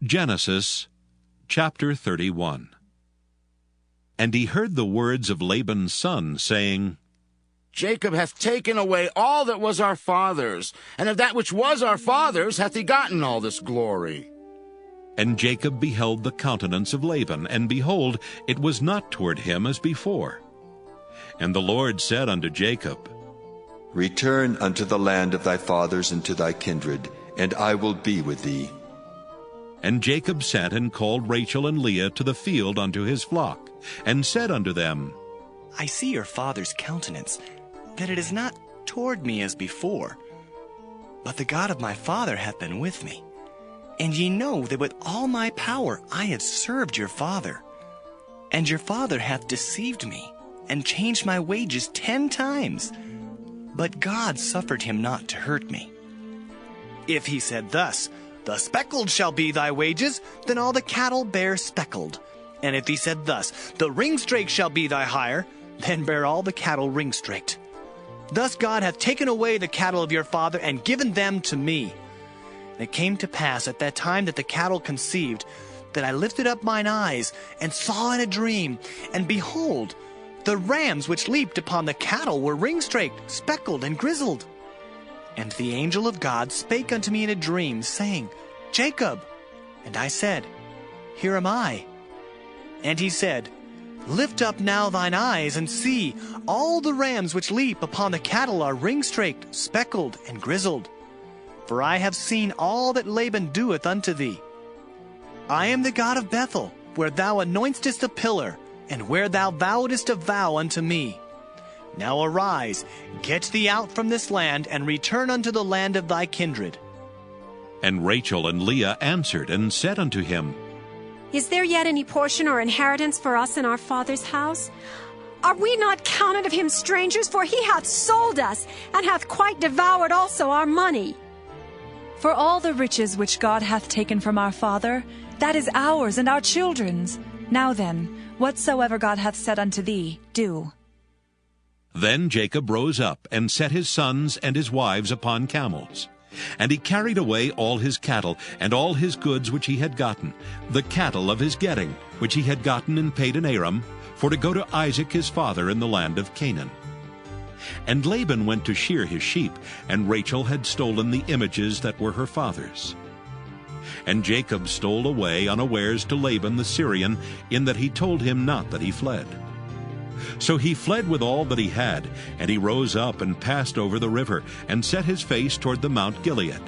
Genesis chapter 31. And he heard the words of Laban's son, saying, Jacob hath taken away all that was our father's, and of that which was our father's hath he gotten all this glory. And Jacob beheld the countenance of Laban, and behold, it was not toward him as before. And the Lord said unto Jacob, Return unto the land of thy fathers and to thy kindred, and I will be with thee. And Jacob sent and called Rachel and Leah to the field unto his flock, and said unto them, I see your father's countenance, that it is not toward me as before. But the God of my father hath been with me. And ye know that with all my power I have served your father. And your father hath deceived me, and changed my wages 10 times. But God suffered him not to hurt me. If he said thus, The speckled shall be thy wages, then all the cattle bear speckled. And if he said thus, The ringstraked shall be thy hire, then bear all the cattle ringstraked. Thus God hath taken away the cattle of your father, and given them to me. And it came to pass at that time that the cattle conceived, that I lifted up mine eyes, and saw in a dream, and behold, the rams which leaped upon the cattle were ringstraked, speckled, and grizzled. And the angel of God spake unto me in a dream, saying, Jacob. And I said, Here am I. And he said, Lift up now thine eyes, and see, all the rams which leap upon the cattle are ringstraked, speckled, and grizzled. For I have seen all that Laban doeth unto thee. I am the God of Bethel, where thou anointest a pillar, and where thou vowedest a vow unto me. Now arise, get thee out from this land, and return unto the land of thy kindred. And Rachel and Leah answered and said unto him, Is there yet any portion or inheritance for us in our father's house? Are we not counted of him strangers? For he hath sold us, and hath quite devoured also our money. For all the riches which God hath taken from our father, that is ours and our children's. Now then, whatsoever God hath said unto thee, do. Then Jacob rose up, and set his sons and his wives upon camels. And he carried away all his cattle, and all his goods which he had gotten, the cattle of his getting, which he had gotten in Padan Aram, for to go to Isaac his father in the land of Canaan. And Laban went to shear his sheep, and Rachel had stolen the images that were her father's. And Jacob stole away unawares to Laban the Syrian, in that he told him not that he fled. So he fled with all that he had, and he rose up and passed over the river, and set his face toward the Mount Gilead.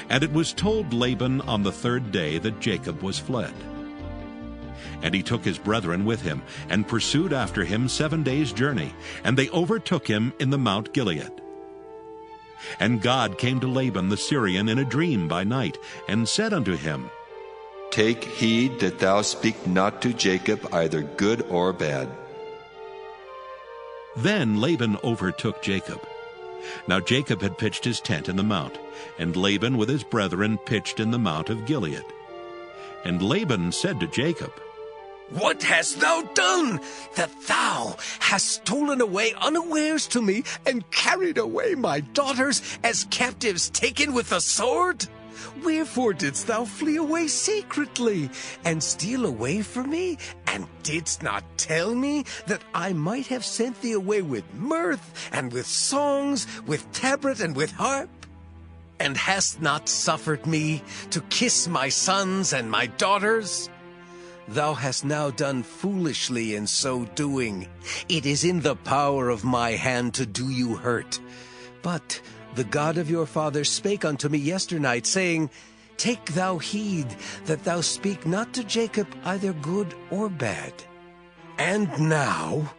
And it was told Laban on the 3rd day that Jacob was fled. And he took his brethren with him, and pursued after him 7 days' journey, and they overtook him in the Mount Gilead. And God came to Laban the Syrian in a dream by night, and said unto him, Take heed that thou speak not to Jacob either good or bad. Then Laban overtook Jacob. Now Jacob had pitched his tent in the mount, and Laban with his brethren pitched in the mount of Gilead. And Laban said to Jacob, What hast thou done, that thou hast stolen away unawares to me, and carried away my daughters as captives taken with the sword? Wherefore didst thou flee away secretly, and steal away from me, and didst not tell me that I might have sent thee away with mirth, and with songs, with tabret, and with harp? And hast not suffered me to kiss my sons and my daughters? Thou hast now done foolishly in so doing. It is in the power of my hand to do you hurt. But the God of your father spake unto me yesternight, saying, Take thou heed that thou speak not to Jacob either good or bad. And now,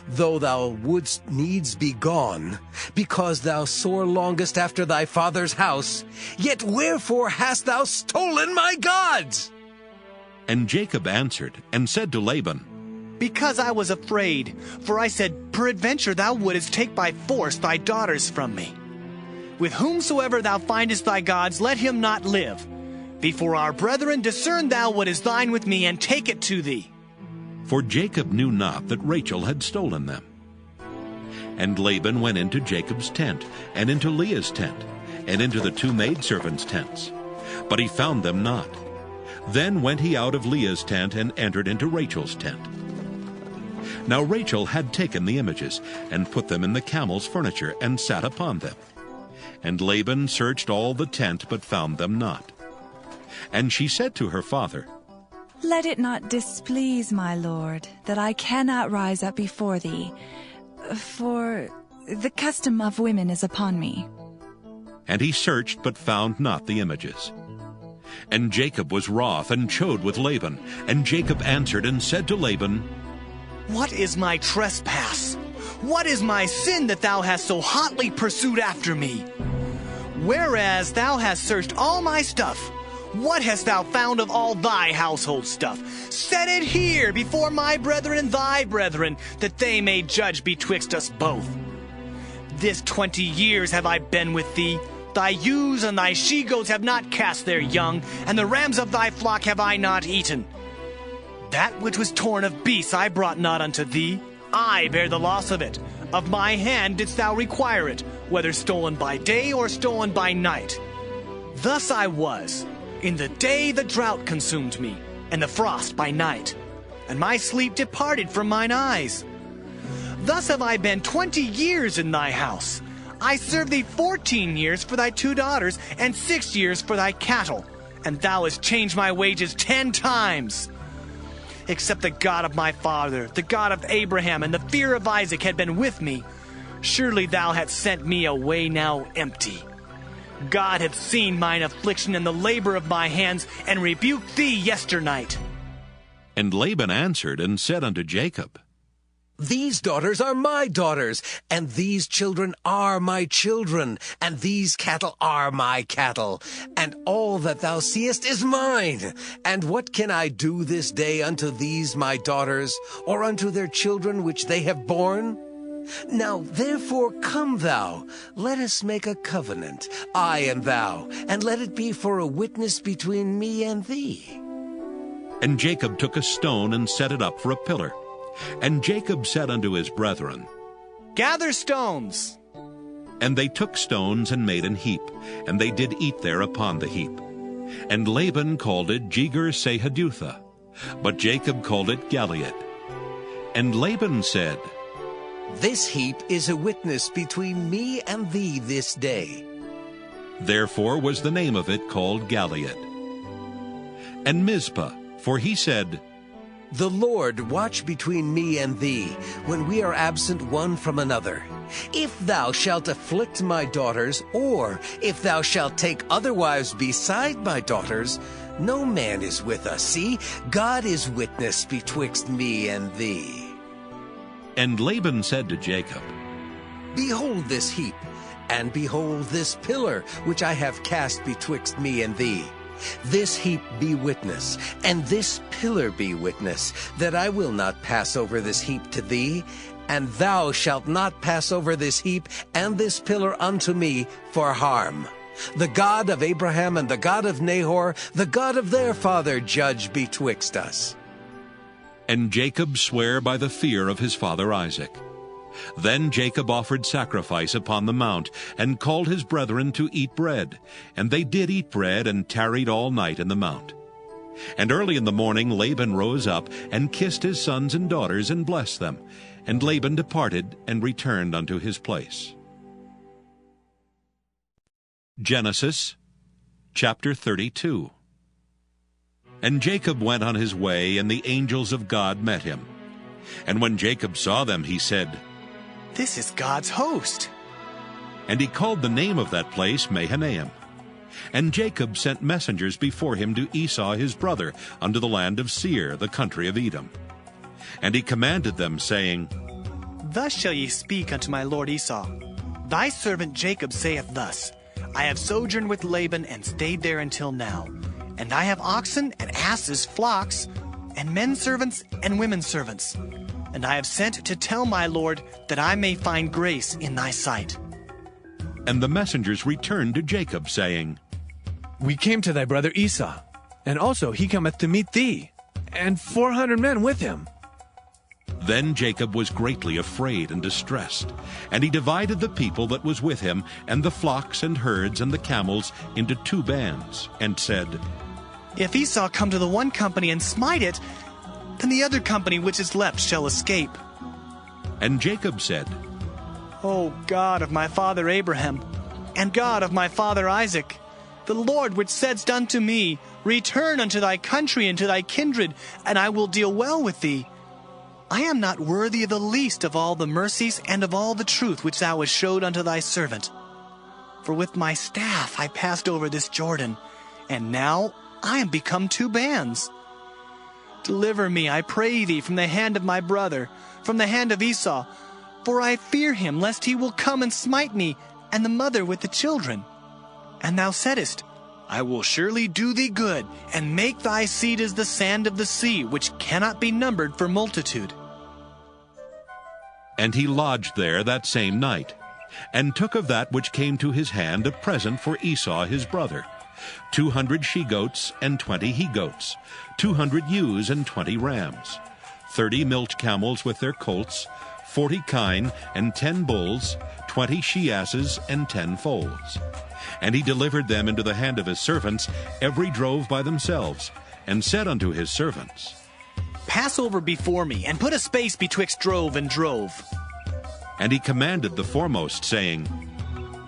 though thou wouldst needs be gone, because thou sore longest after thy father's house, yet wherefore hast thou stolen my gods? And Jacob answered and said to Laban, Because I was afraid, for I said, Peradventure thou wouldest take by force thy daughters from me. With whomsoever thou findest thy gods, let him not live. Before our brethren, discern thou what is thine with me, and take it to thee. For Jacob knew not that Rachel had stolen them. And Laban went into Jacob's tent, and into Leah's tent, and into the 2 maidservants' tents. But he found them not. Then went he out of Leah's tent and entered into Rachel's tent. Now Rachel had taken the images, and put them in the camel's furniture, and sat upon them. And Laban searched all the tent, but found them not. And she said to her father, Let it not displease my lord, that I cannot rise up before thee, for the custom of women is upon me. And he searched, but found not the images. And Jacob was wroth, and chode with Laban. And Jacob answered and said to Laban, What is my trespass? What is my sin that thou hast so hotly pursued after me? Whereas thou hast searched all my stuff, what hast thou found of all thy household stuff? Set it here before my brethren and thy brethren, that they may judge betwixt us both. This 20 years have I been with thee. Thy ewes and thy she-goats have not cast their young, and the rams of thy flock have I not eaten. That which was torn of beasts I brought not unto thee. I bear the loss of it. Of my hand didst thou require it, whether stolen by day or stolen by night. Thus I was. In the day the drought consumed me, and the frost by night, and my sleep departed from mine eyes. Thus have I been 20 years in thy house. I served thee 14 years for thy 2 daughters, and 6 years for thy cattle, and thou hast changed my wages 10 times. Except the God of my father, the God of Abraham, and the fear of Isaac had been with me, surely thou hadst sent me away now empty. God hath seen mine affliction and the labor of my hands, and rebuked thee yesternight. And Laban answered and said unto Jacob, These daughters are my daughters, and these children are my children, and these cattle are my cattle, and all that thou seest is mine. And what can I do this day unto these my daughters, or unto their children which they have borne? Now therefore come thou, let us make a covenant, I and thou, and let it be for a witness between me and thee. And Jacob took a stone and set it up for a pillar. And Jacob said unto his brethren, Gather stones. And they took stones and made an heap, and they did eat there upon the heap. And Laban called it Jegar-sahadutha, but Jacob called it Galeed. And Laban said, This heap is a witness between me and thee this day. Therefore was the name of it called Galeed. And Mizpah, for he said, The Lord watch between me and thee, when we are absent one from another. If thou shalt afflict my daughters, or if thou shalt take other wives beside my daughters, no man is with us. See, God is witness betwixt me and thee. And Laban said to Jacob, Behold this heap, and behold this pillar, which I have cast betwixt me and thee. This heap be witness, and this pillar be witness, that I will not pass over this heap to thee, and thou shalt not pass over this heap and this pillar unto me for harm. The God of Abraham and the God of Nahor, the God of their father, judge betwixt us. And Jacob sware by the fear of his father Isaac. Then Jacob offered sacrifice upon the mount, and called his brethren to eat bread. And they did eat bread, and tarried all night in the mount. And early in the morning Laban rose up, and kissed his sons and daughters, and blessed them. And Laban departed, and returned unto his place. Genesis chapter 32. And Jacob went on his way, and the angels of God met him. And when Jacob saw them, he said, This is God's host. And he called the name of that place Mahanaim. And Jacob sent messengers before him to Esau his brother, unto the land of Seir, the country of Edom. And he commanded them, saying, Thus shall ye speak unto my lord Esau. Thy servant Jacob saith thus, I have sojourned with Laban, and stayed there until now. And I have oxen and asses, flocks, and men servants and women servants. And I have sent to tell my lord, that I may find grace in thy sight. And the messengers returned to Jacob, saying, We came to thy brother Esau, and also he cometh to meet thee, and 400 men with him. Then Jacob was greatly afraid and distressed, and he divided the people that was with him, and the flocks and herds and the camels, into 2 bands, and said, If Esau come to the one company and smite it, then the other company which is left shall escape. And Jacob said, O God of my father Abraham, and God of my father Isaac, the Lord which saidst unto me, Return unto thy country and to thy kindred, and I will deal well with thee. I am not worthy of the least of all the mercies and of all the truth which thou hast showed unto thy servant. For with my staff I passed over this Jordan, and now I am become 2 bands. Deliver me, I pray thee, from the hand of my brother, from the hand of Esau, for I fear him, lest he will come and smite me, and the mother with the children. And thou saidst, I will surely do thee good, and make thy seed as the sand of the sea, which cannot be numbered for multitude. And he lodged there that same night, and took of that which came to his hand a present for Esau his brother, 200 she-goats and 20 he-goats, 200 ewes and 20 rams, 30 milch camels with their colts, 40 kine and 10 bulls, 20 she-asses and 10 foals. And he delivered them into the hand of his servants, every drove by themselves, and said unto his servants, Pass over before me, and put a space betwixt drove and drove. And he commanded the foremost, saying,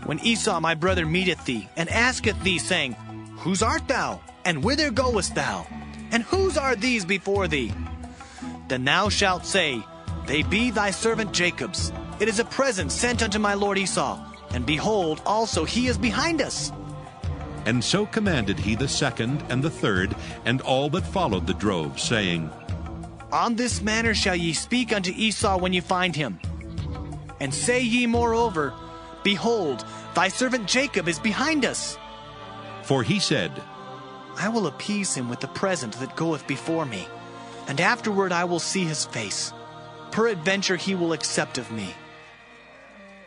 When Esau my brother meeteth thee, and asketh thee, saying, Whose art thou? And whither goest thou? And whose are these before thee? Then thou shalt say, They be thy servant Jacob's. It is a present sent unto my lord Esau. And behold, also he is behind us. And so commanded he the second and the third, and all that followed the drove, saying, On this manner shall ye speak unto Esau when ye find him. And say ye moreover, Behold, thy servant Jacob is behind us. For he said, I will appease him with the present that goeth before me, and afterward I will see his face. Peradventure he will accept of me.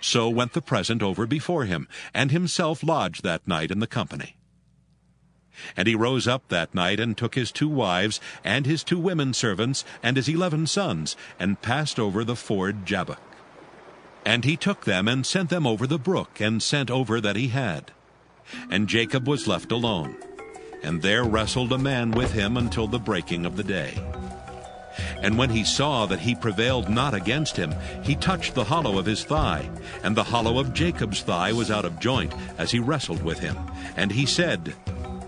So went the present over before him, and himself lodged that night in the company. And he rose up that night, and took his 2 wives, and his 2 women servants, and his 11 sons, and passed over the ford Jabbok. And he took them, and sent them over the brook, and sent over that he had. And Jacob was left alone, and there wrestled a man with him until the breaking of the day. And when he saw that he prevailed not against him, he touched the hollow of his thigh, and the hollow of Jacob's thigh was out of joint, as he wrestled with him. And he said,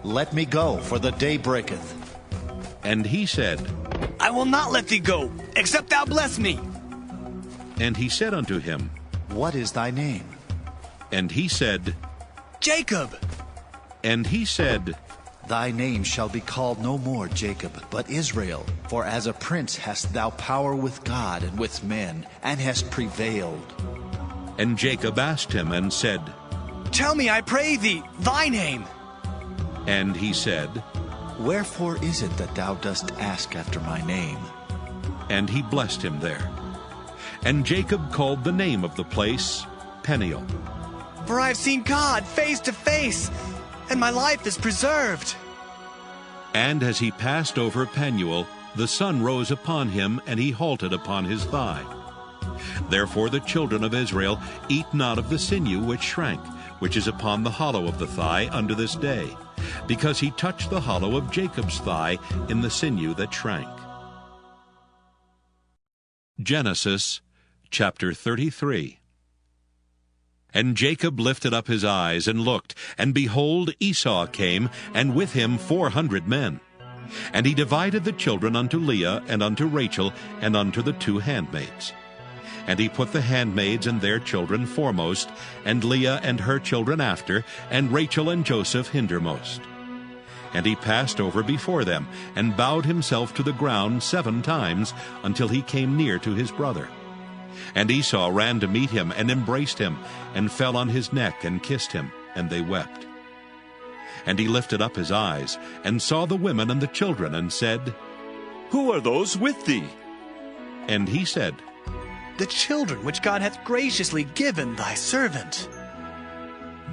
Let me go, for the day breaketh. And he said, I will not let thee go, except thou bless me. And he said unto him, What is thy name? And he said, Jacob. And he said, Thy name shall be called no more Jacob, but Israel. For as a prince hast thou power with God and with men, and hast prevailed. And Jacob asked him and said, Tell me, I pray thee, thy name. And he said, Wherefore is it that thou dost ask after my name? And he blessed him there. And Jacob called the name of the place Peniel. For I have seen God face to face, and my life is preserved. And as he passed over Peniel, the sun rose upon him, and he halted upon his thigh. Therefore the children of Israel eat not of the sinew which shrank, which is upon the hollow of the thigh unto this day, because he touched the hollow of Jacob's thigh in the sinew that shrank. Genesis chapter 33. And Jacob lifted up his eyes and looked, and behold, Esau came, and with him 400 men. And he divided the children unto Leah, and unto Rachel, and unto the 2 handmaids. And he put the handmaids and their children foremost, and Leah and her children after, and Rachel and Joseph hindermost. And he passed over before them, and bowed himself to the ground 7 times, until he came near to his brother. And Esau ran to meet him, and embraced him, and fell on his neck, and kissed him, and they wept. And he lifted up his eyes, and saw the women and the children, and said, Who are those with thee? And he said, The children which God hath graciously given thy servant.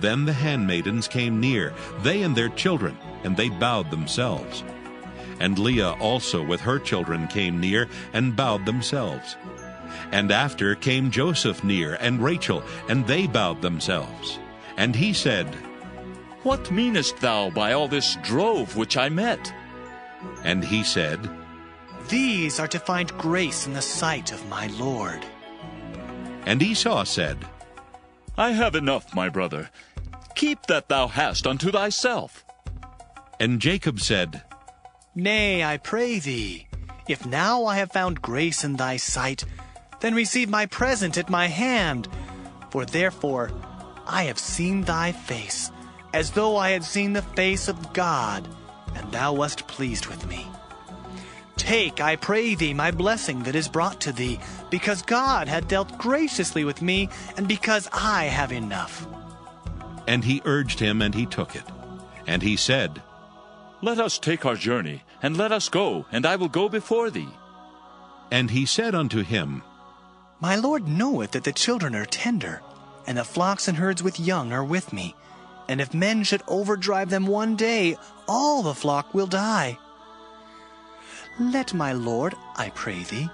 Then the handmaidens came near, they and their children, and they bowed themselves. And Leah also with her children came near, and bowed themselves. And after came Joseph near, and Rachel, and they bowed themselves. And he said, What meanest thou by all this drove which I met? And he said, These are to find grace in the sight of my Lord. And Esau said, I have enough, my brother. Keep that thou hast unto thyself. And Jacob said, Nay, I pray thee, if now I have found grace in thy sight, then receive my present at my hand. For therefore I have seen thy face, as though I had seen the face of God, and thou wast pleased with me. Take, I pray thee, my blessing that is brought to thee, because God hath dealt graciously with me, and because I have enough. And he urged him, and he took it. And he said, Let us take our journey, and let us go, and I will go before thee. And he said unto him, My Lord knoweth that the children are tender, and the flocks and herds with young are with me. And if men should overdrive them one day, all the flock will die. Let my Lord, I pray thee,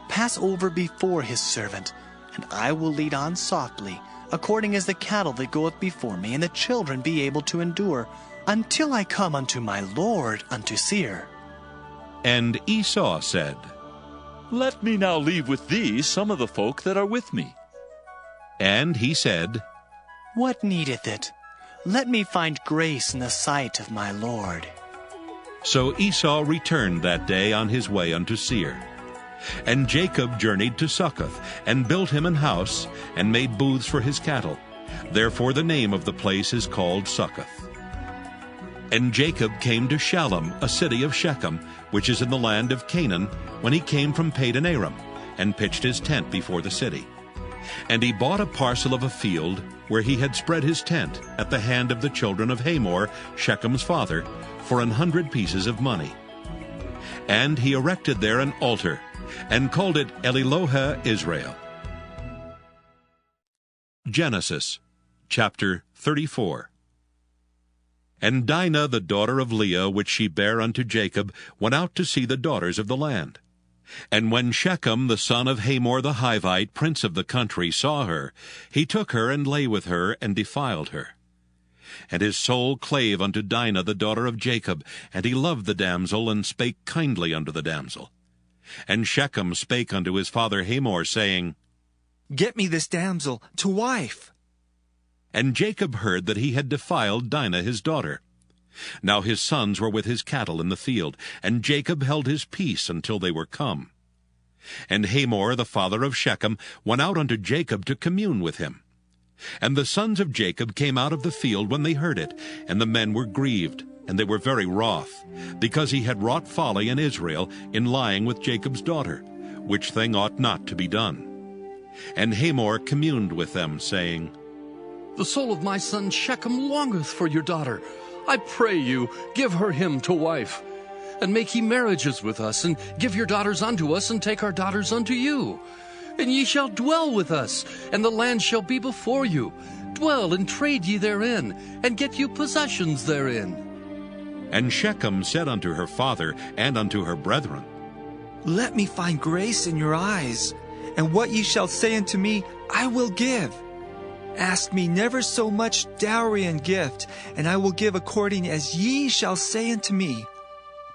pass over before his servant, and I will lead on softly, according as the cattle that goeth before me, and the children be able to endure, until I come unto my Lord unto Seir. And Esau said, Let me now leave with thee some of the folk that are with me. And he said, What needeth it? Let me find grace in the sight of my Lord. So Esau returned that day on his way unto Seir. And Jacob journeyed to Succoth, and built him an house, and made booths for his cattle. Therefore the name of the place is called Succoth. And Jacob came to Shalem, a city of Shechem, which is in the land of Canaan, when he came from Padan Aram, and pitched his tent before the city. And he bought a parcel of a field, where he had spread his tent, at the hand of the children of Hamor, Shechem's father, for 100 pieces of money. And he erected there an altar, and called it Elilohe Israel. Genesis chapter 34. And Dinah the daughter of Leah, which she bare unto Jacob, went out to see the daughters of the land. And when Shechem the son of Hamor the Hivite, prince of the country, saw her, he took her and lay with her, and defiled her. And his soul clave unto Dinah the daughter of Jacob, and he loved the damsel, and spake kindly unto the damsel. And Shechem spake unto his father Hamor, saying, Get me this damsel to wife. And Jacob heard that he had defiled Dinah his daughter. Now his sons were with his cattle in the field, and Jacob held his peace until they were come. And Hamor the father of Shechem went out unto Jacob to commune with him. And the sons of Jacob came out of the field when they heard it, and the men were grieved, and they were very wroth, because he had wrought folly in Israel in lying with Jacob's daughter, which thing ought not to be done. And Hamor communed with them, saying, The soul of my son Shechem longeth for your daughter. I pray you, give her him to wife. And make ye marriages with us, and give your daughters unto us, and take our daughters unto you. And ye shall dwell with us, and the land shall be before you. Dwell and trade ye therein, and get you possessions therein. And Shechem said unto her father and unto her brethren, Let me find grace in your eyes, and what ye shall say unto me I will give. Ask me never so much dowry and gift, and I will give according as ye shall say unto me.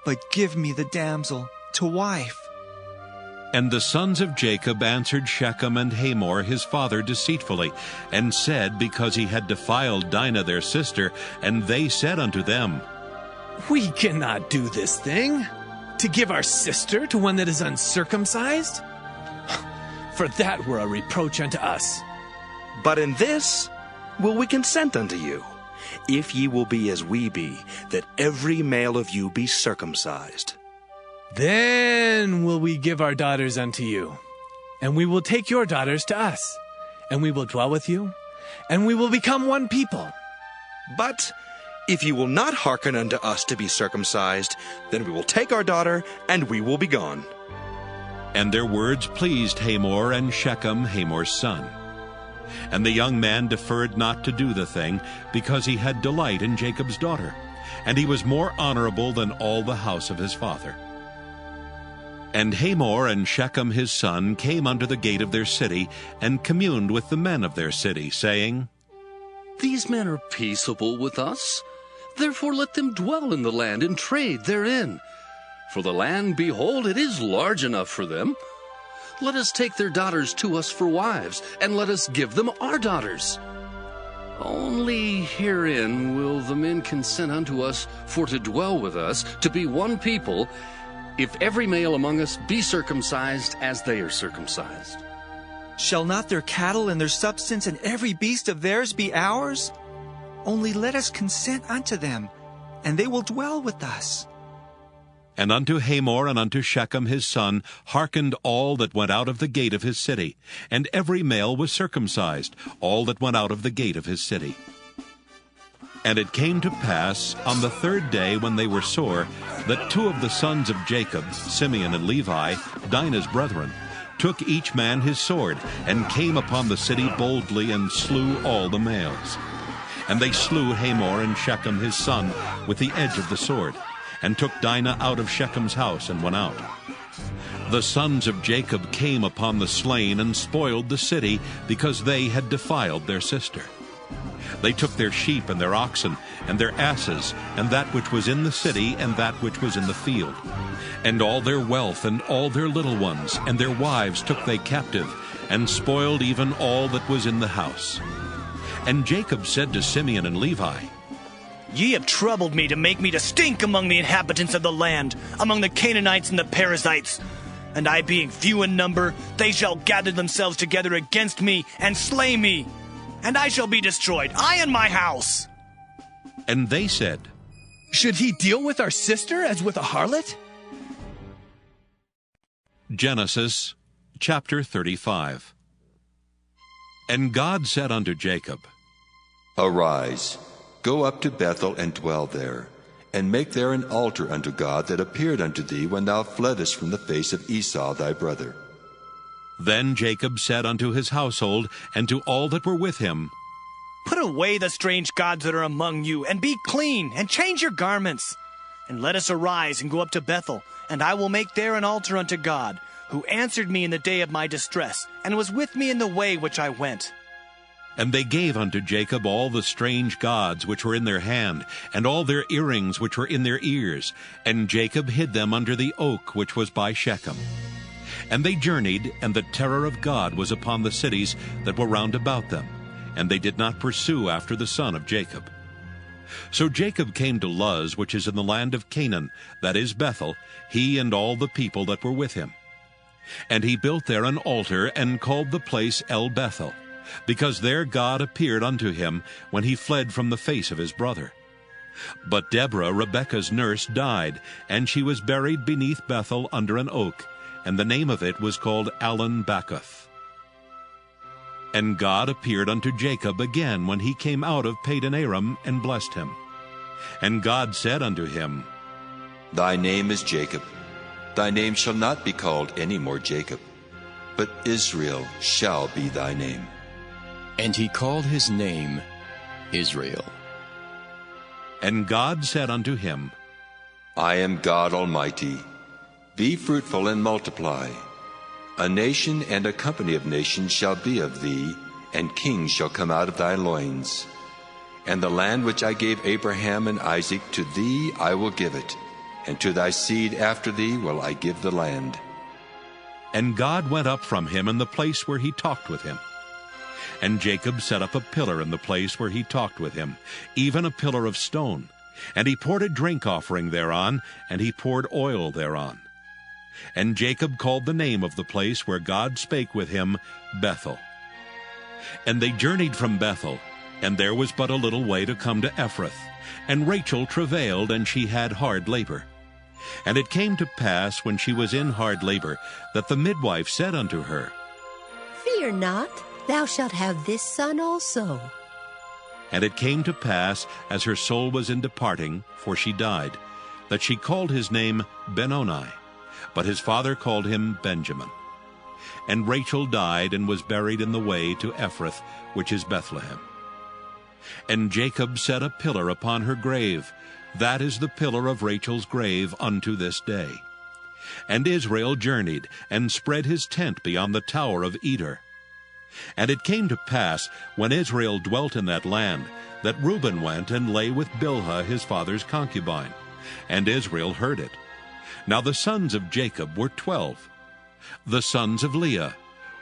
But give me the damsel to wife. And the sons of Jacob answered Shechem and Hamor his father deceitfully, and said, because he had defiled Dinah their sister, and they said unto them, We cannot do this thing, to give our sister to one that is uncircumcised. For that were a reproach unto us. But in this will we consent unto you, if ye will be as we be, that every male of you be circumcised. Then will we give our daughters unto you, and we will take your daughters to us, and we will dwell with you, and we will become one people. But if ye will not hearken unto us to be circumcised, then we will take our daughter, and we will be gone. And their words pleased Hamor and Shechem, Hamor's son. And the young man deferred not to do the thing, because he had delight in Jacob's daughter, and he was more honorable than all the house of his father. And Hamor and Shechem his son came unto the gate of their city, and communed with the men of their city, saying, These men are peaceable with us. Therefore let them dwell in the land and trade therein. For the land, behold, it is large enough for them. Let us take their daughters to us for wives, and let us give them our daughters. Only herein will the men consent unto us for to dwell with us, to be one people, if every male among us be circumcised as they are circumcised. Shall not their cattle and their substance and every beast of theirs be ours? Only let us consent unto them, and they will dwell with us. And unto Hamor and unto Shechem his son hearkened all that went out of the gate of his city, and every male was circumcised, all that went out of the gate of his city. And it came to pass on the third day, when they were sore, that two of the sons of Jacob, Simeon and Levi, Dinah's brethren, took each man his sword, and came upon the city boldly, and slew all the males. And they slew Hamor and Shechem his son with the edge of the sword, and took Dinah out of Shechem's house, and went out. The sons of Jacob came upon the slain, and spoiled the city, because they had defiled their sister. They took their sheep and their oxen, and their asses, and that which was in the city, and that which was in the field. And all their wealth, and all their little ones, and their wives took they captive, and spoiled even all that was in the house. And Jacob said to Simeon and Levi, Ye have troubled me to make me to stink among the inhabitants of the land, among the Canaanites and the Perizzites. And I being few in number, they shall gather themselves together against me, and slay me. And I shall be destroyed, I and my house. And they said, Should he deal with our sister as with a harlot? Genesis chapter 35. And God said unto Jacob, Arise, go up to Bethel, and dwell there, and make there an altar unto God that appeared unto thee when thou fleddest from the face of Esau thy brother. Then Jacob said unto his household, and to all that were with him, Put away the strange gods that are among you, and be clean, and change your garments. And let us arise and go up to Bethel, and I will make there an altar unto God, who answered me in the day of my distress, and was with me in the way which I went. And they gave unto Jacob all the strange gods which were in their hand, and all their earrings which were in their ears. And Jacob hid them under the oak which was by Shechem. And they journeyed, and the terror of God was upon the cities that were round about them, and they did not pursue after the son of Jacob. So Jacob came to Luz, which is in the land of Canaan, that is Bethel, he and all the people that were with him. And he built there an altar, and called the place El Bethel, because there God appeared unto him when he fled from the face of his brother. But Deborah, Rebekah's nurse, died, and she was buried beneath Bethel under an oak, and the name of it was called Allon Bacuth. And God appeared unto Jacob again when he came out of Padan Aram, and blessed him. And God said unto him, Thy name is Jacob. Thy name shall not be called any more Jacob, but Israel shall be thy name. And he called his name Israel. And God said unto him, I am God Almighty. Be fruitful and multiply. A nation and a company of nations shall be of thee, and kings shall come out of thy loins. And the land which I gave Abraham and Isaac, to thee I will give it, and to thy seed after thee will I give the land. And God went up from him in the place where he talked with him. And Jacob set up a pillar in the place where he talked with him, even a pillar of stone. And he poured a drink offering thereon, and he poured oil thereon. And Jacob called the name of the place where God spake with him, Bethel. And they journeyed from Bethel, and there was but a little way to come to Ephrath. And Rachel travailed, and she had hard labor. And it came to pass, when she was in hard labor, that the midwife said unto her, Fear not, thou shalt have this son also. And it came to pass, as her soul was in departing, for she died, that she called his name Benoni, but his father called him Benjamin. And Rachel died, and was buried in the way to Ephrath, which is Bethlehem. And Jacob set a pillar upon her grave. That is the pillar of Rachel's grave unto this day. And Israel journeyed, and spread his tent beyond the tower of Eder. And it came to pass, when Israel dwelt in that land, that Reuben went and lay with Bilhah his father's concubine, and Israel heard it. Now the sons of Jacob were 12. The sons of Leah,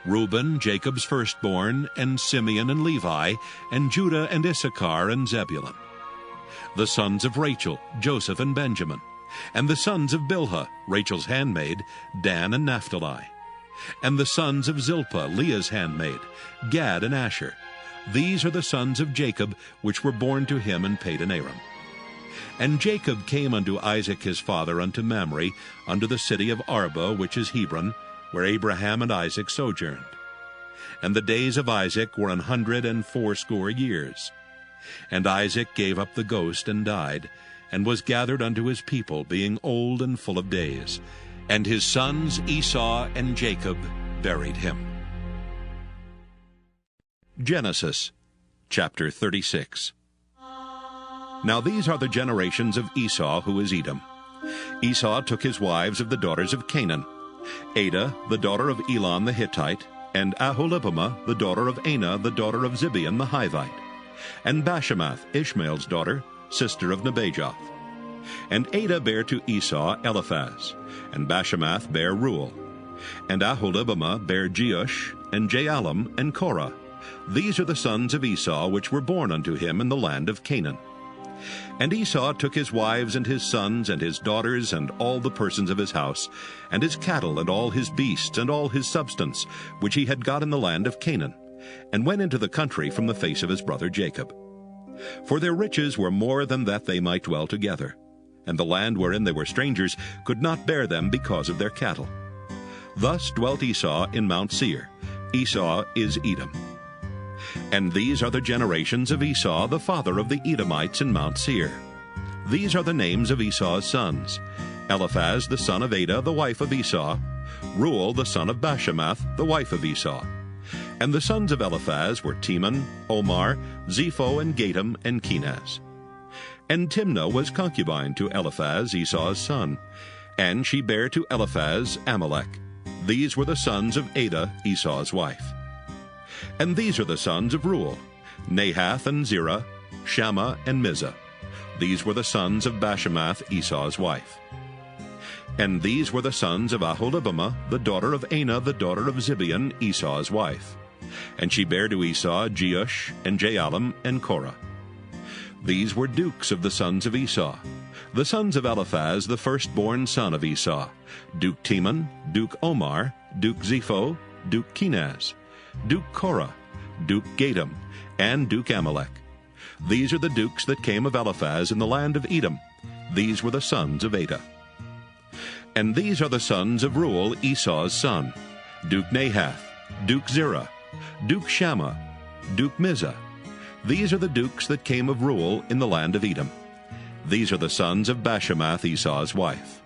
Reuben, Jacob's firstborn, and Simeon and Levi, and Judah and Issachar and Zebulun. The sons of Rachel, Joseph and Benjamin. And the sons of Bilhah, Rachel's handmaid, Dan and Naphtali. And the sons of Zilpah, Leah's handmaid, Gad and Asher. These are the sons of Jacob, which were born to him in Padan Aram. And Jacob came unto Isaac his father unto Mamre, unto the city of Arba, which is Hebron, where Abraham and Isaac sojourned. And the days of Isaac were 180 years. And Isaac gave up the ghost and died, and was gathered unto his people, being old and full of days. And his sons Esau and Jacob buried him. Genesis chapter 36. Now these are the generations of Esau, who is Edom. Esau took his wives of the daughters of Canaan, Adah, the daughter of Elon the Hittite, and Aholibamah, the daughter of Anah, the daughter of Zibeon the Hivite, and Bashemath, Ishmael's daughter, sister of Nebajoth. And Adah bare to Esau Eliphaz, and Bashemath bare Reuel, and Aholibamah bare Jeush, and Jaalam, and Korah. These are the sons of Esau, which were born unto him in the land of Canaan. And Esau took his wives and his sons and his daughters and all the persons of his house, and his cattle and all his beasts and all his substance, which he had got in the land of Canaan, and went into the country from the face of his brother Jacob. For their riches were more than that they might dwell together, and the land wherein they were strangers could not bear them because of their cattle. Thus dwelt Esau in Mount Seir. Esau is Edom. And these are the generations of Esau, the father of the Edomites in Mount Seir. These are the names of Esau's sons: Eliphaz the son of Adah, the wife of Esau; Reuel the son of Bashemath, the wife of Esau. And the sons of Eliphaz were Teman, Omar, Zepho, and Gatam, and Kenaz. And Timnah was concubine to Eliphaz, Esau's son, and she bare to Eliphaz Amalek. These were the sons of Adah, Esau's wife. And these are the sons of Reuel: Nahath and Zerah, Shammah and Mizah. These were the sons of Bashemath, Esau's wife. And these were the sons of Aholibamah, the daughter of Anah, the daughter of Zibeon, Esau's wife. And she bare to Esau Jeush, and Jaalam, and Korah. These were dukes of the sons of Esau. The sons of Eliphaz, the firstborn son of Esau: Duke Teman, Duke Omar, Duke Zepho, Duke Kenaz, Duke Korah, Duke Gatam, and Duke Amalek. These are the dukes that came of Eliphaz in the land of Edom. These were the sons of Adah. And these are the sons of Reuel, Esau's son: Duke Nahath, Duke Zerah, Duke Shammah, Duke Mizah. These are the dukes that came of Reuel in the land of Edom. These are the sons of Bashemath, Esau's wife.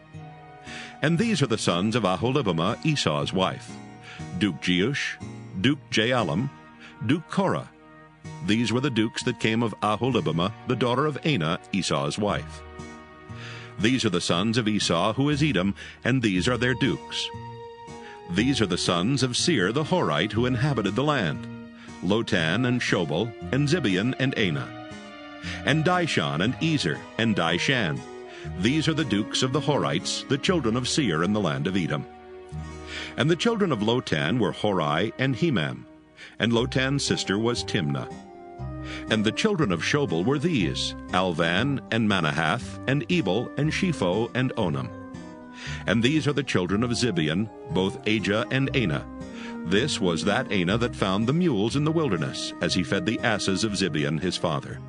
And these are the sons of Aholibamah, Esau's wife: Duke Jeush, Duke Jaalam, Duke Korah. These were the dukes that came of Aholibamah, the daughter of Anah, Esau's wife. These are the sons of Esau, who is Edom, and these are their dukes. These are the sons of Seir the Horite, who inhabited the land: Lotan and Shobal, and Zibeon and Anah. And Dishon and Ezer and Dishan. These are the dukes of the Horites, the children of Seir in the land of Edom. And the children of Lotan were Hori and Hemam, and Lotan's sister was Timnah. And the children of Shobal were these: Alvan and Manahath, and Ebal, and Shepho, and Onam. And these are the children of Zibeon, both Ajah and Anah. This was that Anah that found the mules in the wilderness, as he fed the asses of Zibeon his father.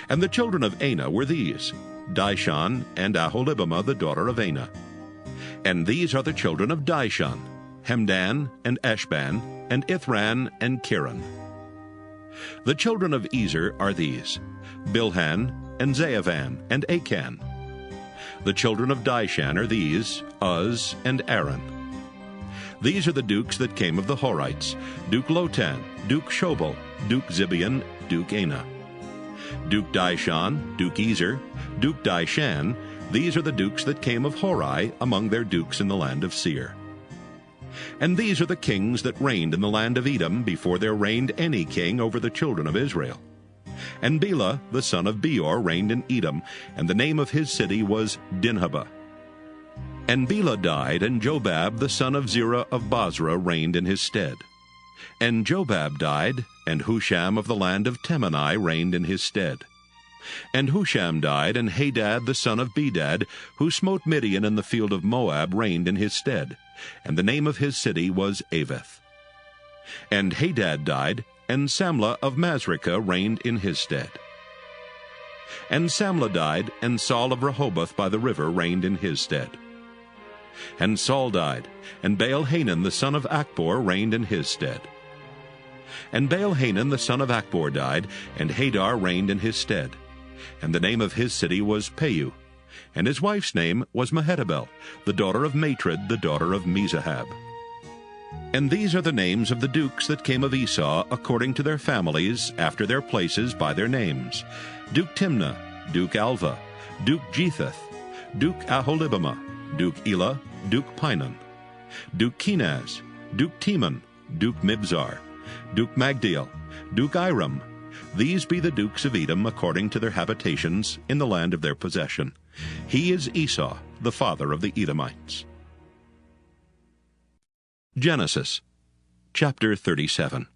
And the children of Anah were these: Dishon, and Aholibamah, the daughter of Anah. And these are the children of Dishon: Hemdan, and Eshban, and Ithran, and Kiran. The children of Ezer are these: Bilhan, and Zaavan, and Achan. The children of Dishan are these: Uz, and Aaron. These are the dukes that came of the Horites: Duke Lotan, Duke Shobal, Duke Zibeon, Duke Anah. Duke Dishon, Duke Ezer, Duke Dishan. These are the dukes that came of Hori among their dukes in the land of Seir. And these are the kings that reigned in the land of Edom before there reigned any king over the children of Israel. And Bela the son of Beor reigned in Edom, and the name of his city was Dinhabah. And Bela died, and Jobab the son of Zerah of Bozrah reigned in his stead. And Jobab died, and Husham of the land of Temani reigned in his stead. And Husham died, and Hadad the son of Bedad, who smote Midian in the field of Moab, reigned in his stead. And the name of his city was Avith. And Hadad died, and Samlah of Masrekah reigned in his stead. And Samlah died, and Saul of Rehoboth by the river reigned in his stead. And Saul died, and Baal-Hanan the son of Achbor reigned in his stead. And Baal-Hanan the son of Achbor died, and Hadar reigned in his stead. And the name of his city was Peu, and his wife's name was Mehetabel, the daughter of Matred, the daughter of Mezahab. And these are the names of the dukes that came of Esau, according to their families, after their places, by their names: Duke Timnah, Duke Alva, Duke Jetheth, Duke Aholibamah, Duke Elah, Duke Pinon, Duke Kenaz, Duke Teman, Duke Mibzar, Duke Magdiel, Duke Iram. These be the dukes of Edom according to their habitations in the land of their possession. He is Esau, the father of the Edomites. Genesis chapter 37.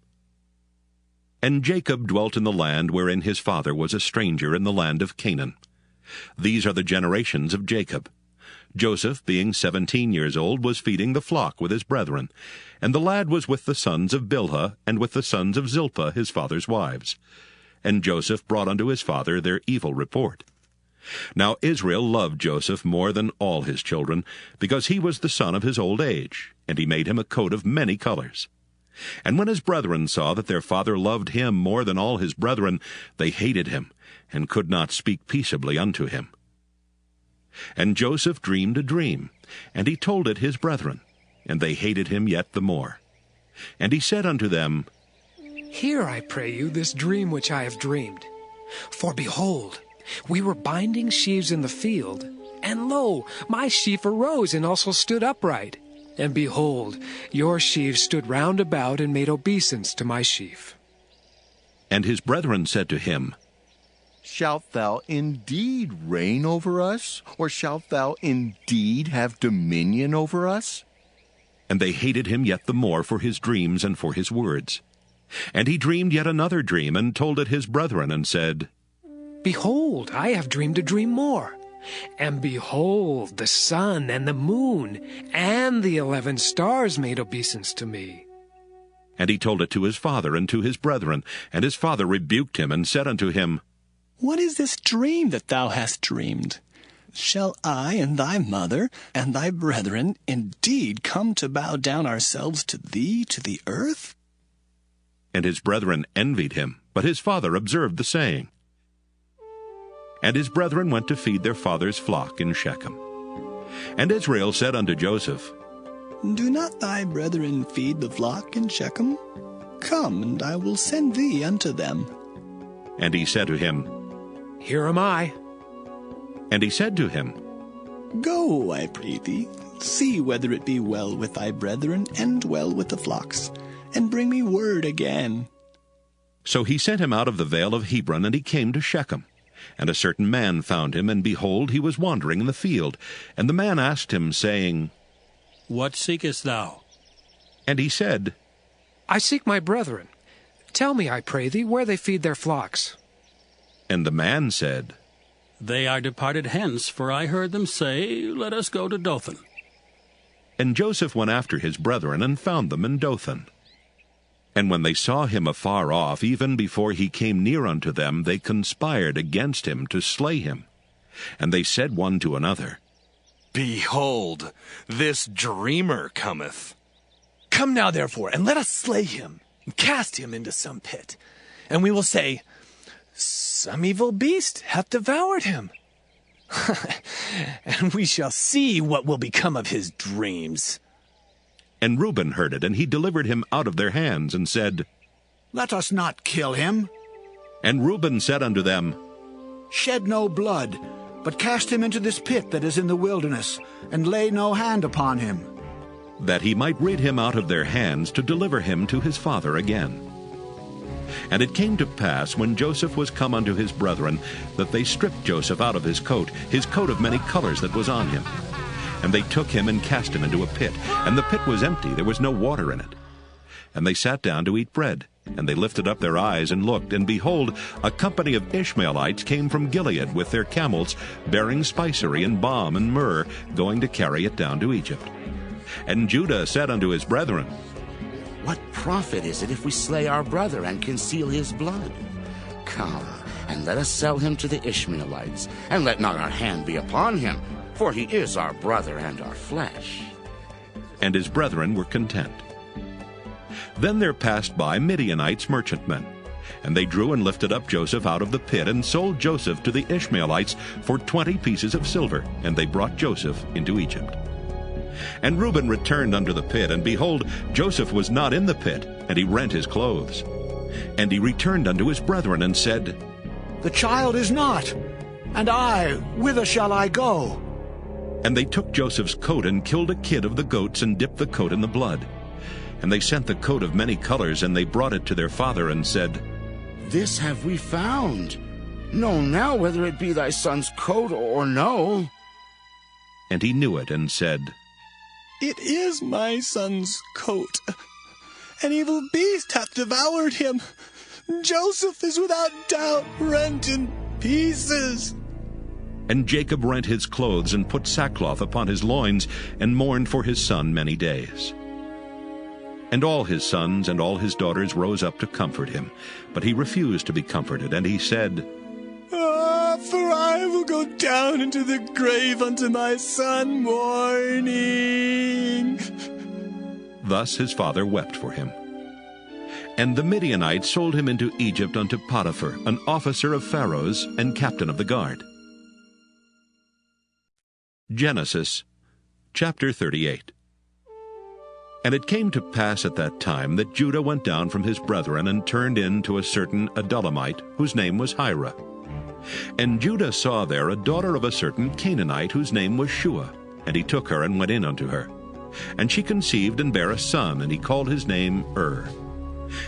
And Jacob dwelt in the land wherein his father was a stranger, in the land of Canaan. These are the generations of Jacob. Joseph, being 17 years old, was feeding the flock with his brethren, and the lad was with the sons of Bilhah, and with the sons of Zilpah his father's wives. And Joseph brought unto his father their evil report. Now Israel loved Joseph more than all his children, because he was the son of his old age, and he made him a coat of many colors. And when his brethren saw that their father loved him more than all his brethren, they hated him, and could not speak peaceably unto him. And Joseph dreamed a dream, and he told it his brethren, and they hated him yet the more. And he said unto them, Hear, I pray you, this dream which I have dreamed. For behold, we were binding sheaves in the field, and lo, my sheaf arose and also stood upright. And behold, your sheaves stood round about and made obeisance to my sheaf. And his brethren said to him, Shalt thou indeed reign over us, or shalt thou indeed have dominion over us? And they hated him yet the more for his dreams and for his words. And he dreamed yet another dream, and told it his brethren, and said, Behold, I have dreamed a dream more. And behold, the sun and the moon and the 11 stars made obeisance to me. And he told it to his father and to his brethren. And his father rebuked him, and said unto him, What is this dream that thou hast dreamed? Shall I and thy mother and thy brethren indeed come to bow down ourselves to thee to the earth? And his brethren envied him, but his father observed the saying. And his brethren went to feed their father's flock in Shechem. And Israel said unto Joseph, Do not thy brethren feed the flock in Shechem? Come, and I will send thee unto them. And he said to him, Here am I. And he said to him, Go, I pray thee, see whether it be well with thy brethren, and well with the flocks, and bring me word again. So he sent him out of the vale of Hebron, and he came to Shechem. And a certain man found him, and behold, he was wandering in the field. And the man asked him, saying, What seekest thou? And he said, I seek my brethren. Tell me, I pray thee, where they feed their flocks. And the man said, They are departed hence, for I heard them say, Let us go to Dothan. And Joseph went after his brethren, and found them in Dothan. And when they saw him afar off, even before he came near unto them, they conspired against him to slay him. And they said one to another, Behold, this dreamer cometh. Come now, therefore, and let us slay him, and cast him into some pit. And we will say, Some evil beast hath devoured him. And we shall see what will become of his dreams. And Reuben heard it, and he delivered him out of their hands, and said, Let us not kill him. And Reuben said unto them, Shed no blood, but cast him into this pit that is in the wilderness, and lay no hand upon him. that he might rid him out of their hands to deliver him to his father again. And it came to pass, when Joseph was come unto his brethren, that they stripped Joseph out of his coat of many colors that was on him. And they took him and cast him into a pit, and the pit was empty, there was no water in it. And they sat down to eat bread, and they lifted up their eyes and looked, and behold, a company of Ishmaelites came from Gilead with their camels, bearing spicery and balm and myrrh, going to carry it down to Egypt. And Judah said unto his brethren, What profit is it if we slay our brother and conceal his blood? Come, and let us sell him to the Ishmaelites, and let not our hand be upon him, for he is our brother and our flesh. And his brethren were content. Then there passed by Midianites merchantmen, and they drew and lifted up Joseph out of the pit, and sold Joseph to the Ishmaelites for 20 pieces of silver, and they brought Joseph into Egypt. And Reuben returned unto the pit, and behold, Joseph was not in the pit, and he rent his clothes. And he returned unto his brethren, and said, The child is not, and I, whither shall I go? And they took Joseph's coat, and killed a kid of the goats, and dipped the coat in the blood. And they sent the coat of many colors, and they brought it to their father, and said, This have we found. Know now whether it be thy son's coat or no. And he knew it, and said, It is my son's coat. An evil beast hath devoured him. Joseph is without doubt rent in pieces. And Jacob rent his clothes, and put sackcloth upon his loins, and mourned for his son many days. And all his sons and all his daughters rose up to comfort him. But he refused to be comforted, and he said, For I will go down into the grave unto my son mourning. Thus his father wept for him. And the Midianites sold him into Egypt unto Potiphar, an officer of Pharaoh's, and captain of the guard. Genesis chapter 38. And it came to pass at that time that Judah went down from his brethren, and turned in to a certain Adullamite, whose name was Hira. And Judah saw there a daughter of a certain Canaanite, whose name was Shua. And he took her, and went in unto her. And she conceived, and bare a son, and he called his name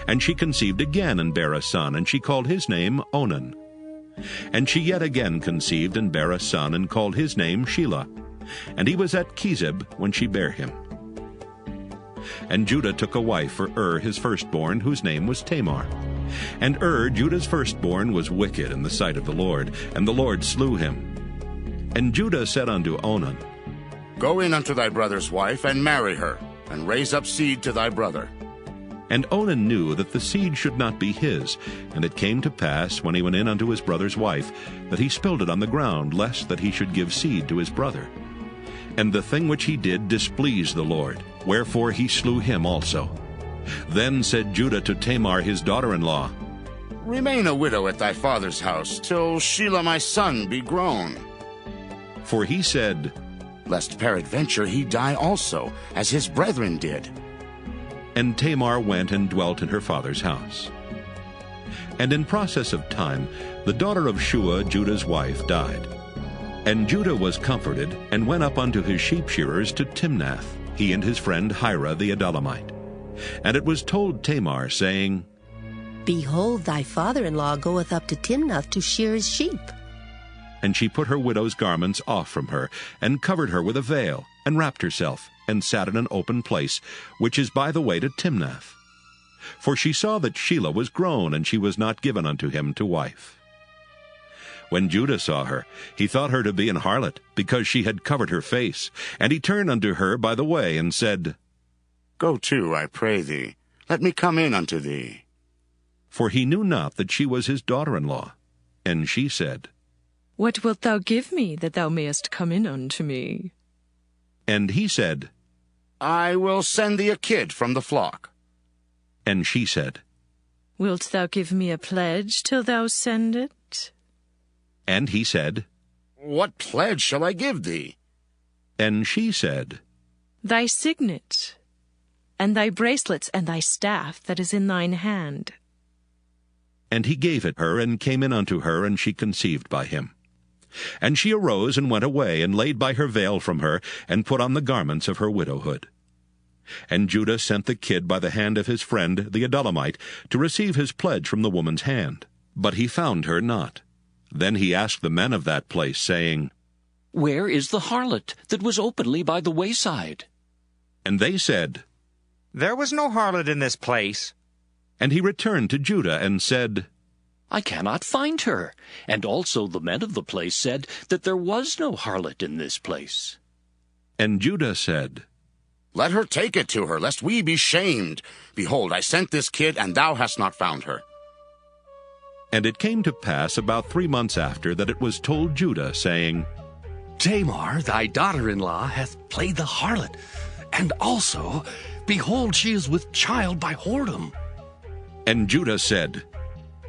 And she conceived again, and bare a son, and she called his name Onan. And she yet again conceived, and bare a son, and called his name Shelah. And he was at Chezib when she bare him. And Judah took a wife for his firstborn, whose name was Tamar. And Judah's firstborn, was wicked in the sight of the Lord, and the Lord slew him. And Judah said unto Onan, Go in unto thy brother's wife, and marry her, and raise up seed to thy brother. And Onan knew that the seed should not be his. And it came to pass, when he went in unto his brother's wife, that he spilled it on the ground, lest that he should give seed to his brother. And the thing which he did displeased the Lord, wherefore he slew him also. Then said Judah to Tamar his daughter-in-law, Remain a widow at thy father's house, till Shelah my son be grown. For he said, Lest peradventure he die also, as his brethren did. And Tamar went and dwelt in her father's house. And in process of time, the daughter of Shua, Judah's wife, died. And Judah was comforted, and went up unto his sheep-shearers to Timnath, he and his friend Hira the Adullamite. And it was told Tamar, saying, Behold, thy father-in-law goeth up to Timnath to shear his sheep. And she put her widow's garments off from her, and covered her with a veil, and wrapped herself, and sat in an open place, which is by the way to Timnath. For she saw that Shelah was grown, and she was not given unto him to wife. When Judah saw her, he thought her to be an harlot, because she had covered her face. And he turned unto her by the way, and said, Go to, I pray thee, let me come in unto thee. For he knew not that she was his daughter-in-law. And she said, What wilt thou give me, that thou mayest come in unto me? And he said, I will send thee a kid from the flock. And she said, Wilt thou give me a pledge till thou send it? And he said, What pledge shall I give thee? And she said, Thy signet, and thy bracelets, and thy staff that is in thine hand. And he gave it her, and came in unto her, and she conceived by him. And she arose and went away, and laid by her veil from her, and put on the garments of her widowhood. And Judah sent the kid by the hand of his friend the Adullamite to receive his pledge from the woman's hand. But he found her not. Then he asked the men of that place, saying, Where is the harlot that was openly by the wayside? And they said, There was no harlot in this place. And he returned to Judah and said, I cannot find her. And also the men of the place said that there was no harlot in this place. And Judah said, Let her take it to her, lest we be shamed. Behold, I sent this kid, and thou hast not found her. And it came to pass about 3 months after that it was told Judah, saying, Tamar, thy daughter-in-law, hath played the harlot, and also, behold, she is with child by whoredom. And Judah said,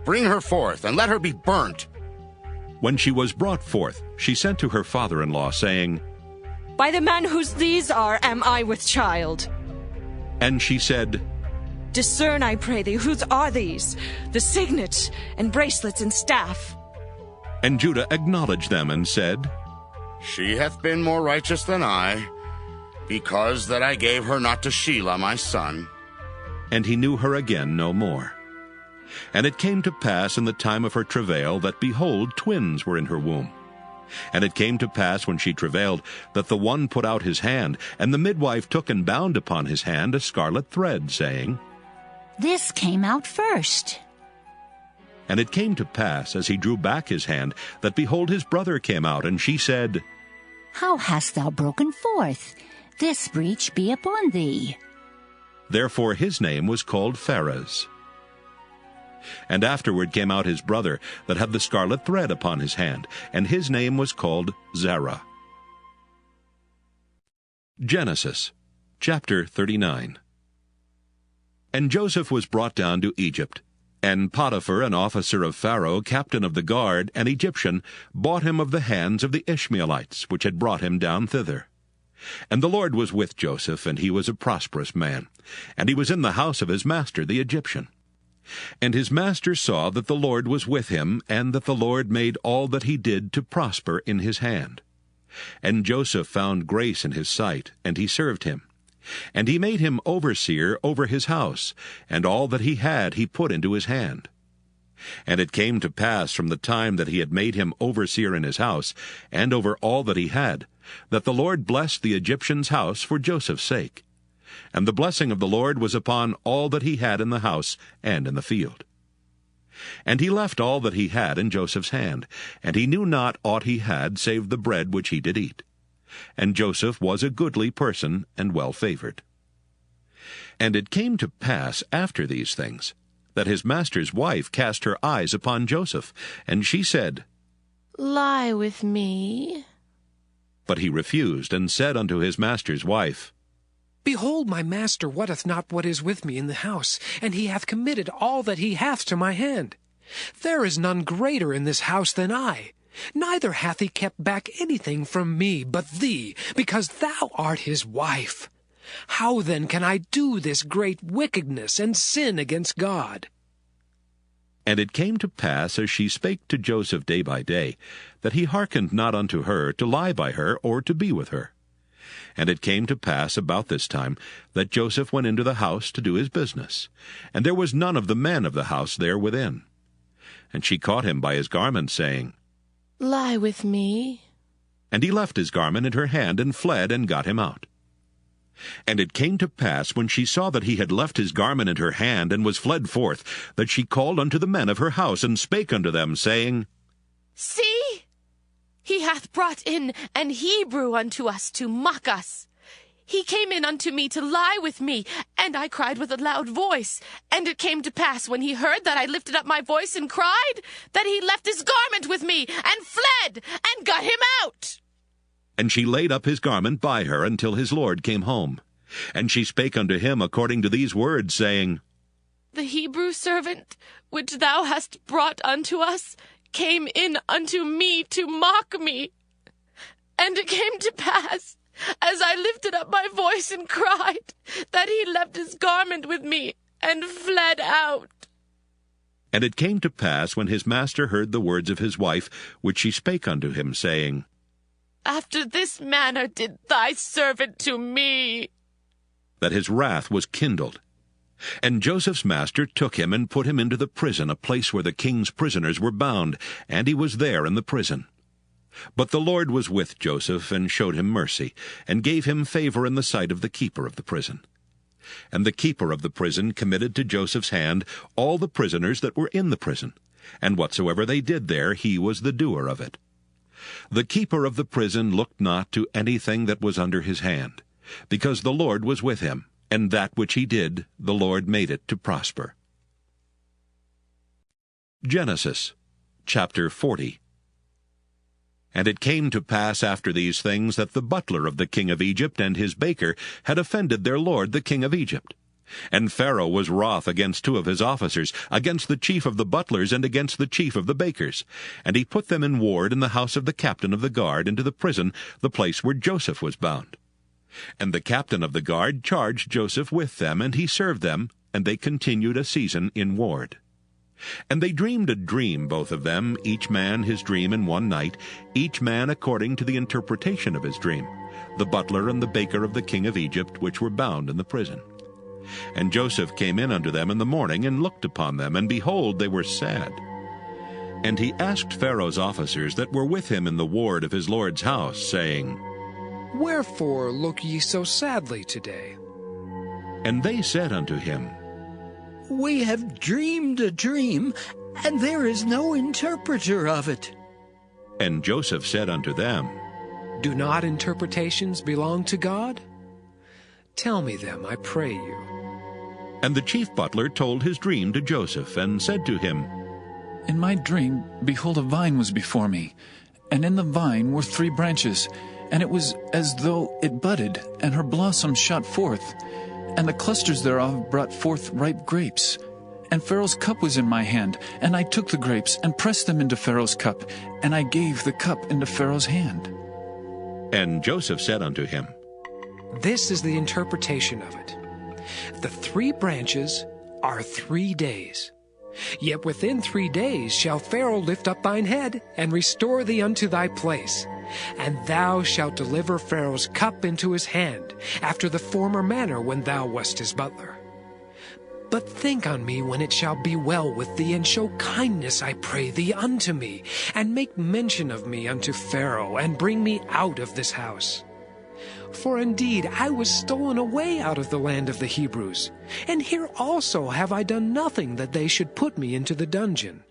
Bring her forth, and let her be burnt. When she was brought forth, she sent to her father-in-law, saying, By the man whose these are am I with child. And she said, Discern, I pray thee, whose are these, the signet, and bracelets, and staff? And Judah acknowledged them, and said, She hath been more righteous than I, because that I gave her not to Shelah my son. And he knew her again no more. And it came to pass in the time of her travail that, behold, twins were in her womb. And it came to pass when she travailed, that the one put out his hand, and the midwife took and bound upon his hand a scarlet thread, saying, This came out first. And it came to pass, as he drew back his hand, that, behold, his brother came out, and she said, How hast thou broken forth? This breach be upon thee. Therefore his name was called Pharez. And afterward came out his brother, that had the scarlet thread upon his hand, and his name was called Zerah. Genesis chapter 39. And Joseph was brought down to Egypt. And Potiphar, an officer of Pharaoh, captain of the guard, an Egyptian, bought him of the hands of the Ishmaelites, which had brought him down thither. And the Lord was with Joseph, and he was a prosperous man, and he was in the house of his master the Egyptian. And his master saw that the Lord was with him, and that the Lord made all that he did to prosper in his hand. And Joseph found grace in his sight, and he served him. And he made him overseer over his house, and all that he had he put into his hand. And it came to pass from the time that he had made him overseer in his house, and over all that he had, that the Lord blessed the Egyptian's house for Joseph's sake. And the blessing of the Lord was upon all that he had in the house and in the field. And he left all that he had in Joseph's hand, and he knew not aught he had save the bread which he did eat. And Joseph was a goodly person and well-favored. And it came to pass after these things, that his master's wife cast her eyes upon Joseph, and she said, Lie with me. But he refused, and said unto his master's wife, Behold, my master wotteth not what is with me in the house, and he hath committed all that he hath to my hand. There is none greater in this house than I. Neither hath he kept back anything from me but thee, because thou art his wife. How then can I do this great wickedness and sin against God? And it came to pass, as she spake to Joseph day by day, that he hearkened not unto her to lie by her or to be with her. And it came to pass about this time that Joseph went into the house to do his business, and there was none of the men of the house there within. And she caught him by his garment, saying, Lie with me. And he left his garment in her hand, and fled, and got him out. And it came to pass, when she saw that he had left his garment in her hand, and was fled forth, that she called unto the men of her house, and spake unto them, saying, See, he hath brought in an Hebrew unto us to mock us. He came in unto me to lie with me, and I cried with a loud voice. And it came to pass, when he heard that I lifted up my voice and cried, that he left his garment with me, and fled, and got him out. And she laid up his garment by her until his lord came home. And she spake unto him according to these words, saying, The Hebrew servant which thou hast brought unto us came in unto me to mock me. And it came to pass, as I lifted up my voice and cried, that he left his garment with me, and fled out. And it came to pass, when his master heard the words of his wife, which she spake unto him, saying, After this manner did thy servant to me. that his wrath was kindled. And Joseph's master took him and put him into the prison, a place where the king's prisoners were bound, and he was there in the prison. But the Lord was with Joseph, and showed him mercy, and gave him favor in the sight of the keeper of the prison. And the keeper of the prison committed to Joseph's hand all the prisoners that were in the prison, and whatsoever they did there, he was the doer of it. The keeper of the prison looked not to anything that was under his hand, because the Lord was with him, and that which he did, the Lord made it to prosper. Genesis chapter 40. And it came to pass after these things that the butler of the king of Egypt and his baker had offended their lord the king of Egypt. And Pharaoh was wroth against two of his officers, against the chief of the butlers and against the chief of the bakers. And he put them in ward in the house of the captain of the guard into the prison, the place where Joseph was bound. And the captain of the guard charged Joseph with them, and he served them, and they continued a season in ward. And they dreamed a dream, both of them, each man his dream in one night, each man according to the interpretation of his dream, the butler and the baker of the king of Egypt, which were bound in the prison. And Joseph came in unto them in the morning, and looked upon them, and behold, they were sad. And he asked Pharaoh's officers that were with him in the ward of his lord's house, saying, Wherefore look ye so sadly today? And they said unto him, We have dreamed a dream, and there is no interpreter of it. And Joseph said unto them, Do not interpretations belong to God? Tell me them, I pray you. And the chief butler told his dream to Joseph, and said to him, In my dream, behold, a vine was before me, and in the vine were 3 branches, and it was as though it budded, and her blossoms shot forth, and the clusters thereof brought forth ripe grapes. And Pharaoh's cup was in my hand, and I took the grapes, and pressed them into Pharaoh's cup, and I gave the cup into Pharaoh's hand. And Joseph said unto him, This is the interpretation of it. The 3 branches are 3 days. Yet within 3 days shall Pharaoh lift up thine head, and restore thee unto thy place. And thou shalt deliver Pharaoh's cup into his hand, after the former manner when thou wast his butler. But think on me when it shall be well with thee, and show kindness, I pray thee, unto me, and make mention of me unto Pharaoh, and bring me out of this house. For indeed I was stolen away out of the land of the Hebrews, and here also have I done nothing that they should put me into the dungeon.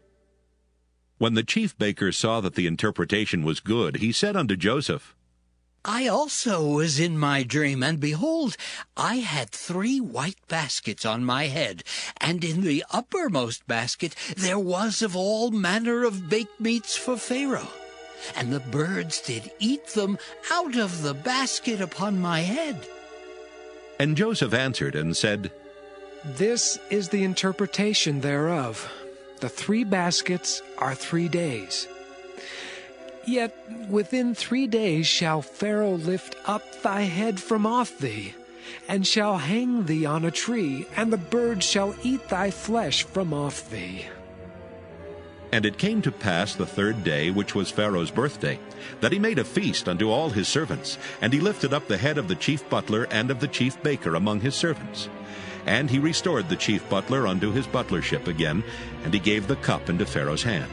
When the chief baker saw that the interpretation was good, he said unto Joseph, I also was in my dream, and behold, I had 3 white baskets on my head, and in the uppermost basket there was of all manner of baked meats for Pharaoh. And the birds did eat them out of the basket upon my head. And Joseph answered and said, This is the interpretation thereof. The 3 baskets are 3 days. Yet within 3 days shall Pharaoh lift up thy head from off thee, and shall hang thee on a tree, and the birds shall eat thy flesh from off thee. And it came to pass the 3rd day, which was Pharaoh's birthday, that he made a feast unto all his servants, and he lifted up the head of the chief butler and of the chief baker among his servants. And he restored the chief butler unto his butlership again, and he gave the cup into Pharaoh's hand.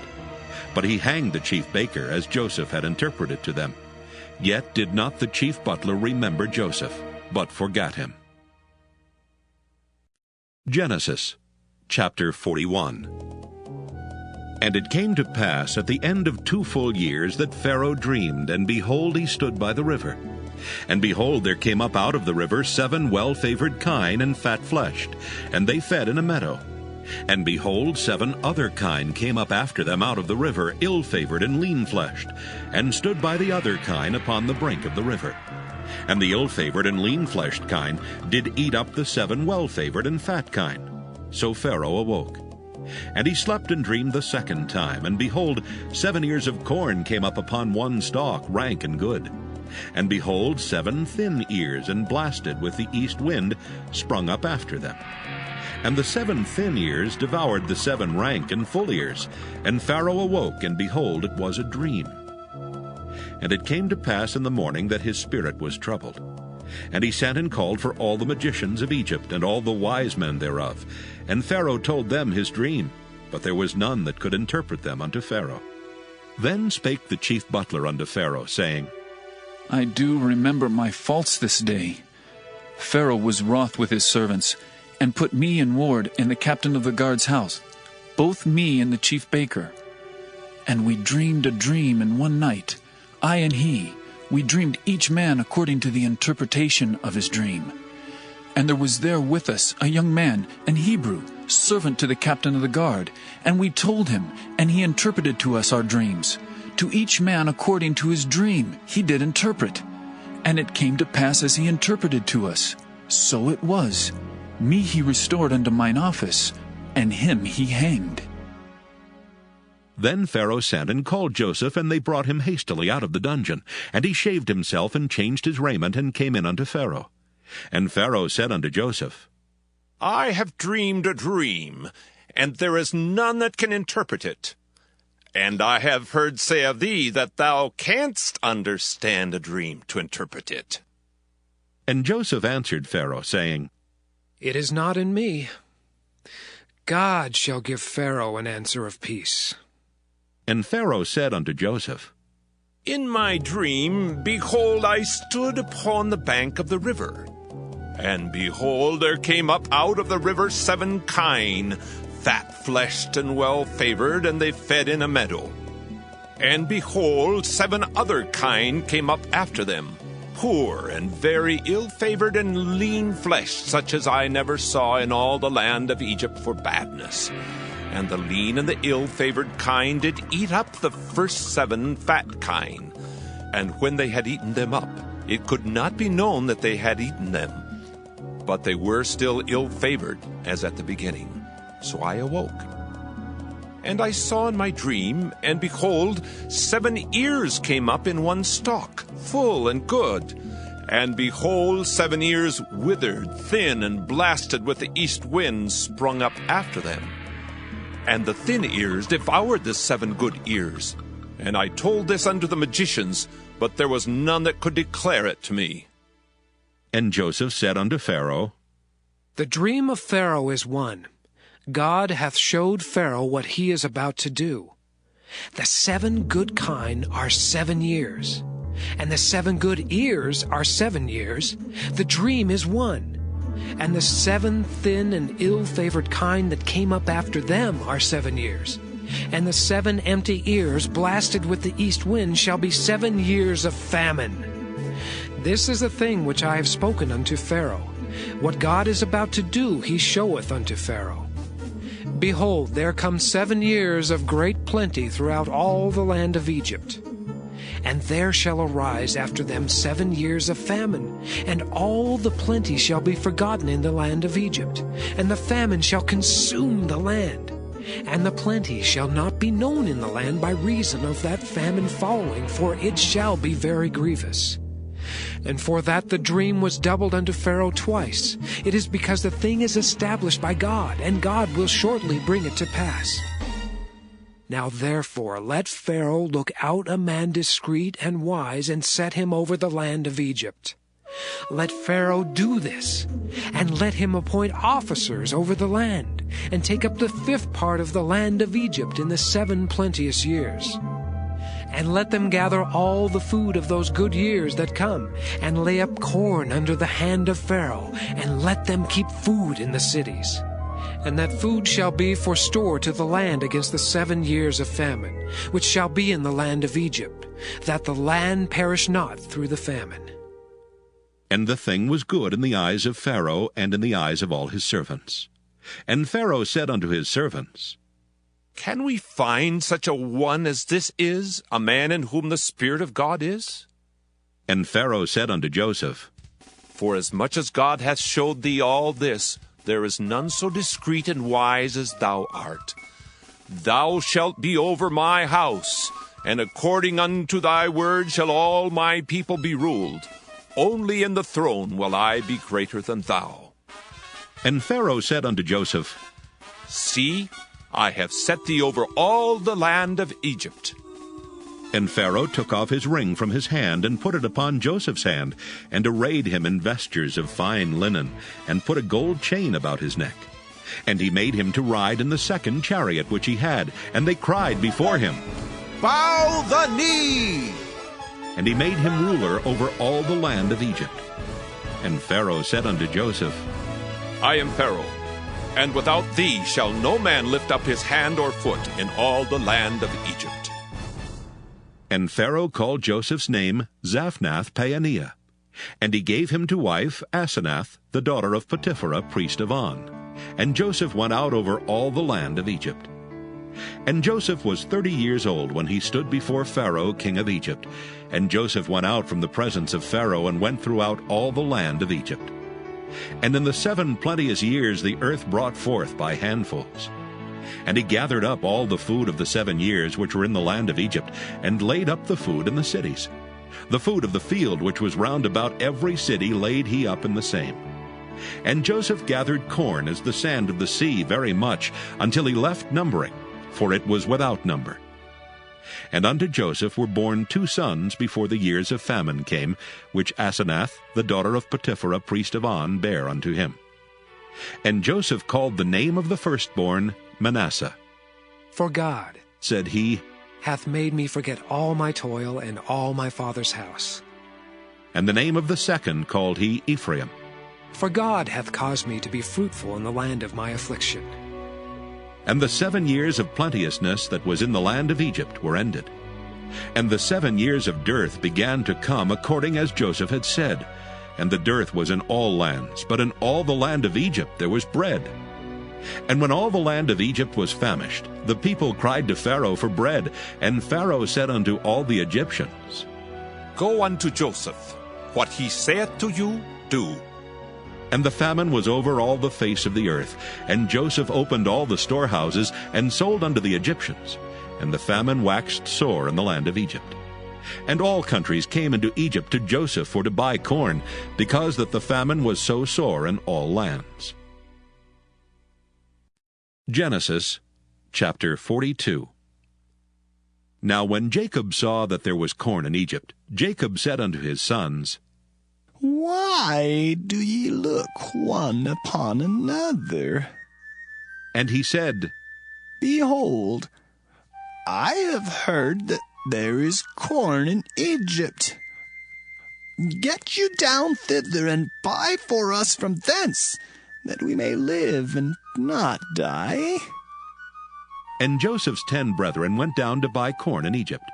But he hanged the chief baker, as Joseph had interpreted to them. Yet did not the chief butler remember Joseph, but forgat him. Genesis chapter 41. And it came to pass at the end of 2 full years that Pharaoh dreamed, and behold, he stood by the river. And behold, there came up out of the river 7 well-favored kine and fat-fleshed, and they fed in a meadow. And behold, 7 other kine came up after them out of the river, ill-favored and lean-fleshed, and stood by the other kine upon the brink of the river. And the ill-favored and lean-fleshed kine did eat up the 7 well-favored and fat kine. So Pharaoh awoke. And he slept and dreamed the 2nd time, and behold, 7 ears of corn came up upon one stalk, rank and good. And behold, 7 thin ears, and blasted with the east wind, sprung up after them. And the 7 thin ears devoured the 7 rank and full ears. And Pharaoh awoke, and behold, it was a dream. And it came to pass in the morning that his spirit was troubled. And he sent and called for all the magicians of Egypt, and all the wise men thereof. And Pharaoh told them his dream, but there was none that could interpret them unto Pharaoh. Then spake the chief butler unto Pharaoh, saying, I do remember my faults this day. Pharaoh was wroth with his servants, and put me and ward in the captain of the guard's house, both me and the chief baker. And we dreamed a dream in one night, I and he. We dreamed each man according to the interpretation of his dream. And there was there with us a young man, an Hebrew, servant to the captain of the guard. And we told him, and he interpreted to us our dreams. To each man according to his dream he did interpret. And it came to pass as he interpreted to us. So it was. Me he restored unto mine office, and him he hanged. Then Pharaoh sent and called Joseph, and they brought him hastily out of the dungeon. And he shaved himself, and changed his raiment, and came in unto Pharaoh. And Pharaoh said unto Joseph, I have dreamed a dream, and there is none that can interpret it. And I have heard say of thee that thou canst understand a dream to interpret it. And Joseph answered Pharaoh, saying, It is not in me. God shall give Pharaoh an answer of peace. And Pharaoh said unto Joseph, In my dream, behold, I stood upon the bank of the river. And behold, there came up out of the river 7 kine, fat-fleshed and well-favored, and they fed in a meadow. And behold, 7 other kine came up after them, poor and very ill-favored and lean-fleshed, such as I never saw in all the land of Egypt for badness. And the lean and the ill-favored kine did eat up the first 7 fat kine. And when they had eaten them up, it could not be known that they had eaten them. But they were still ill-favored, as at the beginning. So I awoke. And I saw in my dream, and behold, 7 ears came up in one stalk, full and good. And behold, 7 ears withered, thin, and blasted with the east wind sprung up after them. And the thin ears devoured the 7 good ears. And I told this unto the magicians, but there was none that could declare it to me. And Joseph said unto Pharaoh, The dream of Pharaoh is one. God hath showed Pharaoh what he is about to do. The 7 good kine are 7 years, and the 7 good ears are 7 years. The dream is one. And the 7 thin and ill-favored kine that came up after them are 7 years. And the 7 empty ears blasted with the east wind shall be 7 years of famine. This is the thing which I have spoken unto Pharaoh. What God is about to do he showeth unto Pharaoh. Behold, there come 7 years of great plenty throughout all the land of Egypt. And there shall arise after them 7 years of famine, and all the plenty shall be forgotten in the land of Egypt, and the famine shall consume the land. And the plenty shall not be known in the land by reason of that famine following, for it shall be very grievous. And for that the dream was doubled unto Pharaoh twice, it is because the thing is established by God, and God will shortly bring it to pass. Now therefore let Pharaoh look out a man discreet and wise, and set him over the land of Egypt. Let Pharaoh do this, and let him appoint officers over the land, and take up the 5th part of the land of Egypt in the 7 plenteous years. And let them gather all the food of those good years that come, and lay up corn under the hand of Pharaoh, and let them keep food in the cities. And that food shall be for store to the land against the 7 years of famine, which shall be in the land of Egypt, that the land perish not through the famine. And the thing was good in the eyes of Pharaoh, and in the eyes of all his servants. And Pharaoh said unto his servants, Can we find such a one as this is, a man in whom the Spirit of God is? And Pharaoh said unto Joseph, Forasmuch as God hath showed thee all this, there is none so discreet and wise as thou art. Thou shalt be over my house, and according unto thy word shall all my people be ruled. Only in the throne will I be greater than thou. And Pharaoh said unto Joseph, See, I have set thee over all the land of Egypt. And Pharaoh took off his ring from his hand, and put it upon Joseph's hand, and arrayed him in vestures of fine linen, and put a gold chain about his neck. And he made him to ride in the second chariot which he had, and they cried before him, Bow the knee! And he made him ruler over all the land of Egypt. And Pharaoh said unto Joseph, I am Pharaoh, and without thee shall no man lift up his hand or foot in all the land of Egypt. And Pharaoh called Joseph's name Zaphnath-Paaneah. And he gave him to wife Asenath, the daughter of Potiphar, priest of On. And Joseph went out over all the land of Egypt. And Joseph was 30 years old when he stood before Pharaoh, king of Egypt. And Joseph went out from the presence of Pharaoh, and went throughout all the land of Egypt. And in the 7 plenteous years the earth brought forth by handfuls. And he gathered up all the food of the 7 years which were in the land of Egypt, and laid up the food in the cities. The food of the field which was round about every city laid he up in the same. And Joseph gathered corn as the sand of the sea very much, until he left numbering, for it was without number. And unto Joseph were born 2 sons before the years of famine came, which Asenath, the daughter of Potiphar, priest of On, bare unto him. And Joseph called the name of the firstborn Manasseh. For God, said he, hath made me forget all my toil and all my father's house. And the name of the second called he Ephraim. For God hath caused me to be fruitful in the land of my affliction. And the 7 years of plenteousness that was in the land of Egypt were ended. And the 7 years of dearth began to come according as Joseph had said. And the dearth was in all lands, but in all the land of Egypt there was bread. And when all the land of Egypt was famished, the people cried to Pharaoh for bread. And Pharaoh said unto all the Egyptians, Go unto Joseph. What he saith to you, do. And the famine was over all the face of the earth. And Joseph opened all the storehouses, and sold unto the Egyptians. And the famine waxed sore in the land of Egypt. And all countries came into Egypt to Joseph for to buy corn, because that the famine was so sore in all lands. Genesis chapter 42. Now when Jacob saw that there was corn in Egypt, Jacob said unto his sons, Why do ye look one upon another? And he said, Behold, I have heard that there is corn in Egypt. Get you down thither, and buy for us from thence, that we may live and not die. And Joseph's 10 brethren went down to buy corn in Egypt.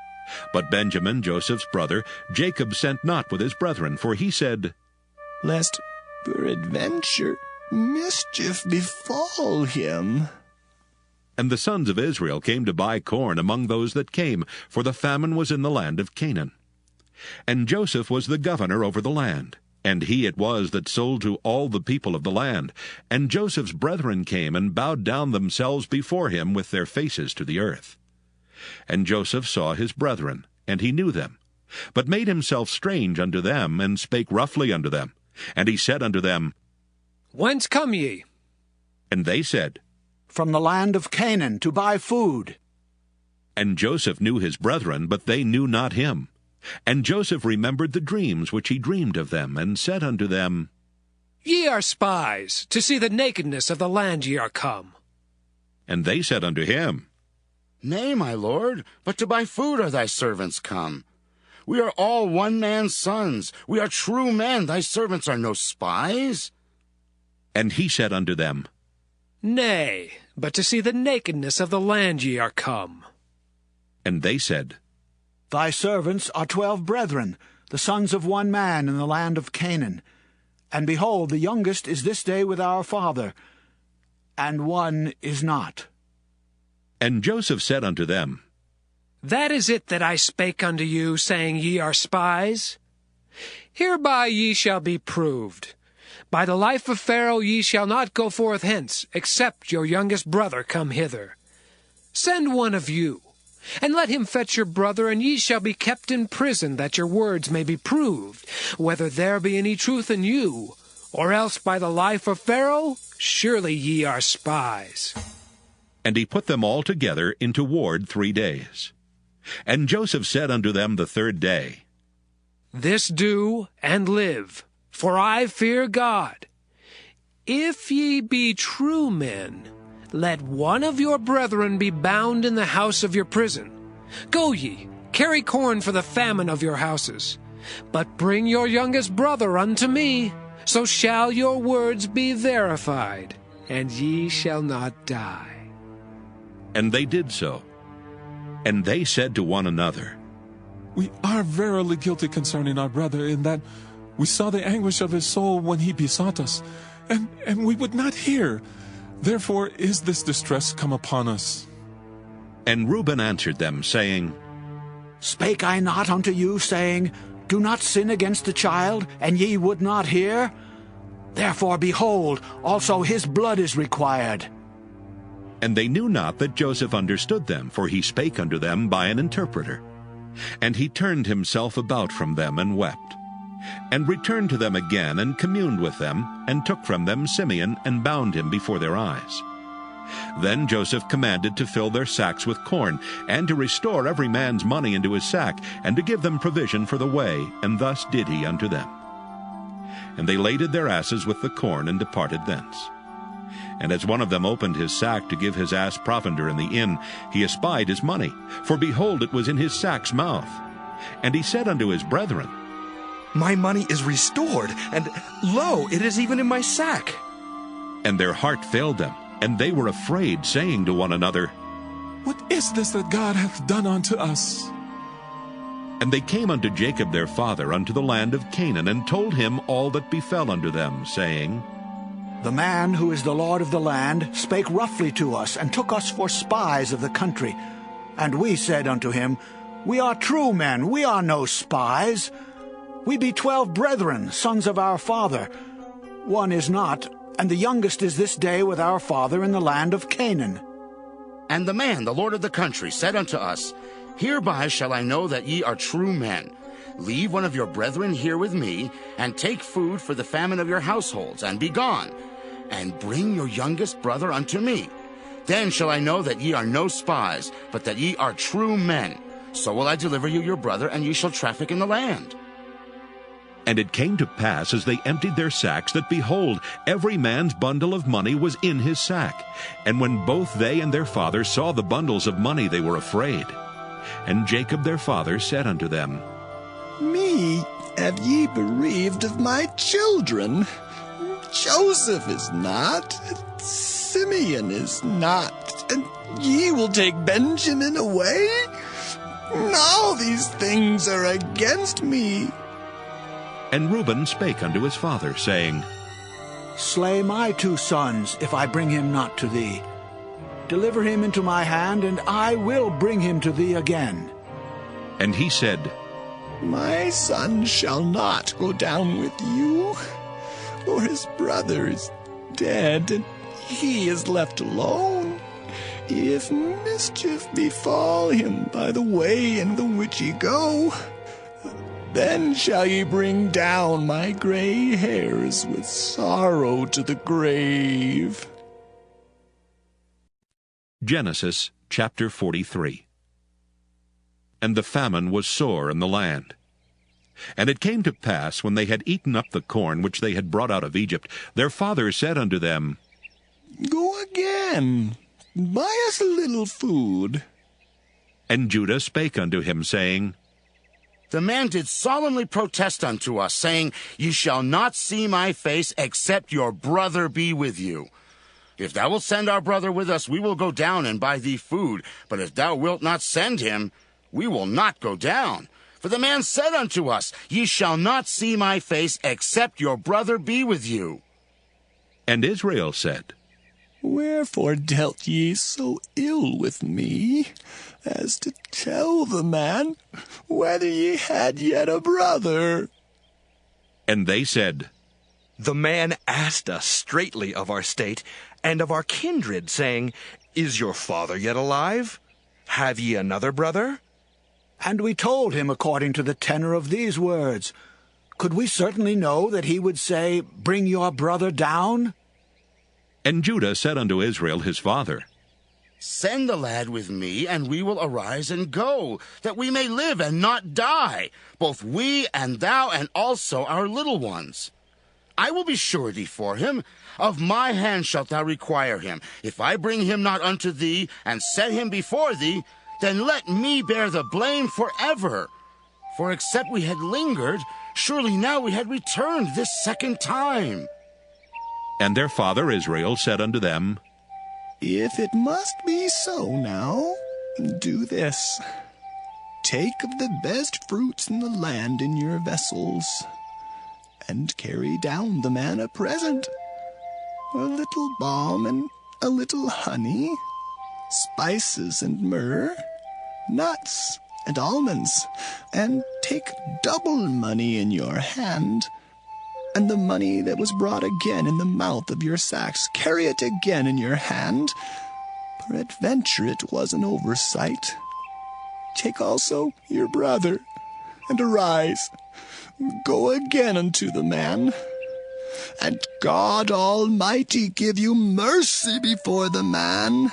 But Benjamin, Joseph's brother, Jacob sent not with his brethren, for he said, Lest peradventure mischief befall him. And the sons of Israel came to buy corn among those that came, for the famine was in the land of Canaan. And Joseph was the governor over the land, and he it was that sold to all the people of the land. And Joseph's brethren came and bowed down themselves before him with their faces to the earth. And Joseph saw his brethren, and he knew them, but made himself strange unto them, and spake roughly unto them. And he said unto them, Whence come ye? And they said, From the land of Canaan, to buy food. And Joseph knew his brethren, but they knew not him. And Joseph remembered the dreams which he dreamed of them, and said unto them, Ye are spies, to see the nakedness of the land ye are come. And they said unto him, Nay, my lord, but to buy food are thy servants come. We are all one man's sons. We are true men. Thy servants are no spies. And he said unto them, Nay, but to see the nakedness of the land ye are come. And they said, Thy servants are 12 brethren, the sons of one man in the land of Canaan. And behold, the youngest is this day with our father, and one is not. And Joseph said unto them, That is it that I spake unto you, saying, Ye are spies. Hereby ye shall be proved. By the life of Pharaoh ye shall not go forth hence, except your youngest brother come hither. Send one of you, and let him fetch your brother, and ye shall be kept in prison, that your words may be proved, whether there be any truth in you, or else by the life of Pharaoh, surely ye are spies. And he put them all together into ward 3 days. And Joseph said unto them the third day, This do, and live, for I fear God. If ye be true men, let one of your brethren be bound in the house of your prison. Go ye, carry corn for the famine of your houses. But bring your youngest brother unto me, so shall your words be verified, and ye shall not die. And they did so. And they said to one another, We are verily guilty concerning our brother, in that we saw the anguish of his soul when he besought us, and we would not hear. Therefore is this distress come upon us. And Reuben answered them, saying, Spake I not unto you, saying, Do not sin against the child, and ye would not hear? Therefore, behold, also his blood is required. And they knew not that Joseph understood them, for he spake unto them by an interpreter. And he turned himself about from them, and wept, and returned to them again, and communed with them, and took from them Simeon, and bound him before their eyes. Then Joseph commanded to fill their sacks with corn, and to restore every man's money into his sack, and to give them provision for the way, and thus did he unto them. And they laded their asses with the corn, and departed thence. And as one of them opened his sack to give his ass provender in the inn, he espied his money, for behold, it was in his sack's mouth. And he said unto his brethren, My money is restored, and lo, it is even in my sack. And their heart failed them, and they were afraid, saying to one another, What is this that God hath done unto us? And they came unto Jacob their father unto the land of Canaan, and told him all that befell unto them, saying, The man who is the Lord of the land spake roughly to us, and took us for spies of the country. And we said unto him, We are true men, we are no spies. We be 12 brethren, sons of our father. One is not, and the youngest is this day with our father in the land of Canaan. And the man, the Lord of the country, said unto us, Hereby shall I know that ye are true men. Leave one of your brethren here with me, and take food for the famine of your households, and be gone, and bring your youngest brother unto me. Then shall I know that ye are no spies, but that ye are true men. So will I deliver you your brother, and ye shall traffic in the land. And it came to pass, as they emptied their sacks, that, behold, every man's bundle of money was in his sack. And when both they and their father saw the bundles of money, they were afraid. And Jacob their father said unto them, Me have ye bereaved of my children. Joseph is not, Simeon is not, and ye will take Benjamin away? All these things are against me. And Reuben spake unto his father, saying, Slay my 2 sons, if I bring him not to thee. Deliver him into my hand, and I will bring him to thee again. And he said, My son shall not go down with you, for his brother is dead, and he is left alone. If mischief befall him by the way in the which ye go, then shall ye bring down my gray hairs with sorrow to the grave. Genesis chapter 43. And the famine was sore in the land. And it came to pass, when they had eaten up the corn which they had brought out of Egypt, their father said unto them, Go again, buy us a little food. And Judah spake unto him, saying, The man did solemnly protest unto us, saying, Ye shall not see my face, except your brother be with you. If thou wilt send our brother with us, we will go down and buy thee food. But if thou wilt not send him, we will not go down. For the man said unto us, Ye shall not see my face, except your brother be with you. And Israel said, Wherefore dealt ye so ill with me, as to tell the man whether ye had yet a brother? And they said, The man asked us straitly of our state, and of our kindred, saying, Is your father yet alive? Have ye another brother? And we told him according to the tenor of these words. Could we certainly know that he would say, Bring your brother down? And Judah said unto Israel his father, Send the lad with me, and we will arise and go, that we may live and not die, both we and thou, and also our little ones. I will be surety for him. Of my hand shalt thou require him. If I bring him not unto thee, and set him before thee, then let me bear the blame forever. For except we had lingered, surely now we had returned this second time. And their father Israel said unto them, If it must be so now, do this. Take of the best fruits in the land in your vessels, and carry down the man a present, a little balm and a little honey, spices and myrrh, nuts and almonds, and take double money in your hand, and the money that was brought again in the mouth of your sacks, carry it again in your hand. Peradventure it was an oversight. Take also your brother, and arise, go again unto the man. And God Almighty give you mercy before the man,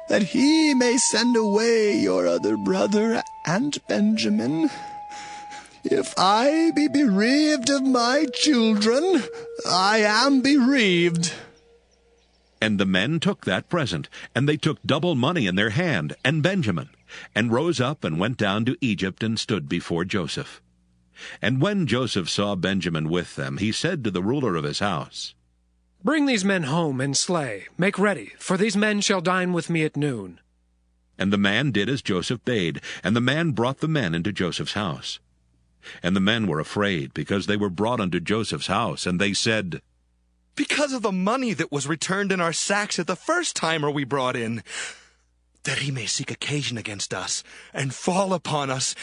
that he may send away your other brother and Benjamin. If I be bereaved of my children, I am bereaved. And the men took that present, and they took double money in their hand, and Benjamin, and rose up and went down to Egypt, and stood before Joseph. And when Joseph saw Benjamin with them, he said to the ruler of his house, Bring these men home and slay. Make ready, for these men shall dine with me at noon. And the man did as Joseph bade, and the man brought the men into Joseph's house. And the men were afraid, because they were brought unto Joseph's house, and they said, Because of the money that was returned in our sacks at the first time are we brought in, that he may seek occasion against us, and fall upon us,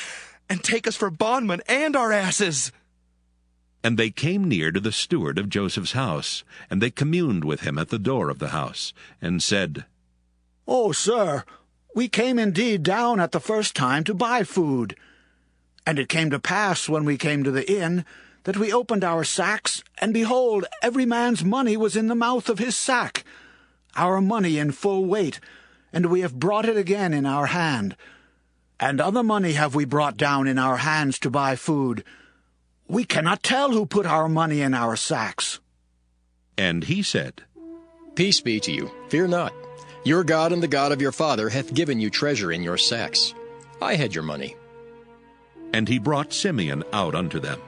and take us for bondmen and our asses. And they came near to the steward of Joseph's house, and they communed with him at the door of the house, and said, O sir, we came indeed down at the first time to buy food. And it came to pass, when we came to the inn, that we opened our sacks, and behold, every man's money was in the mouth of his sack, our money in full weight, and we have brought it again in our hand. And other money have we brought down in our hands to buy food. We cannot tell who put our money in our sacks. And he said, Peace be to you, fear not. Your God and the God of your father hath given you treasure in your sacks. I had your money. And he brought Simeon out unto them.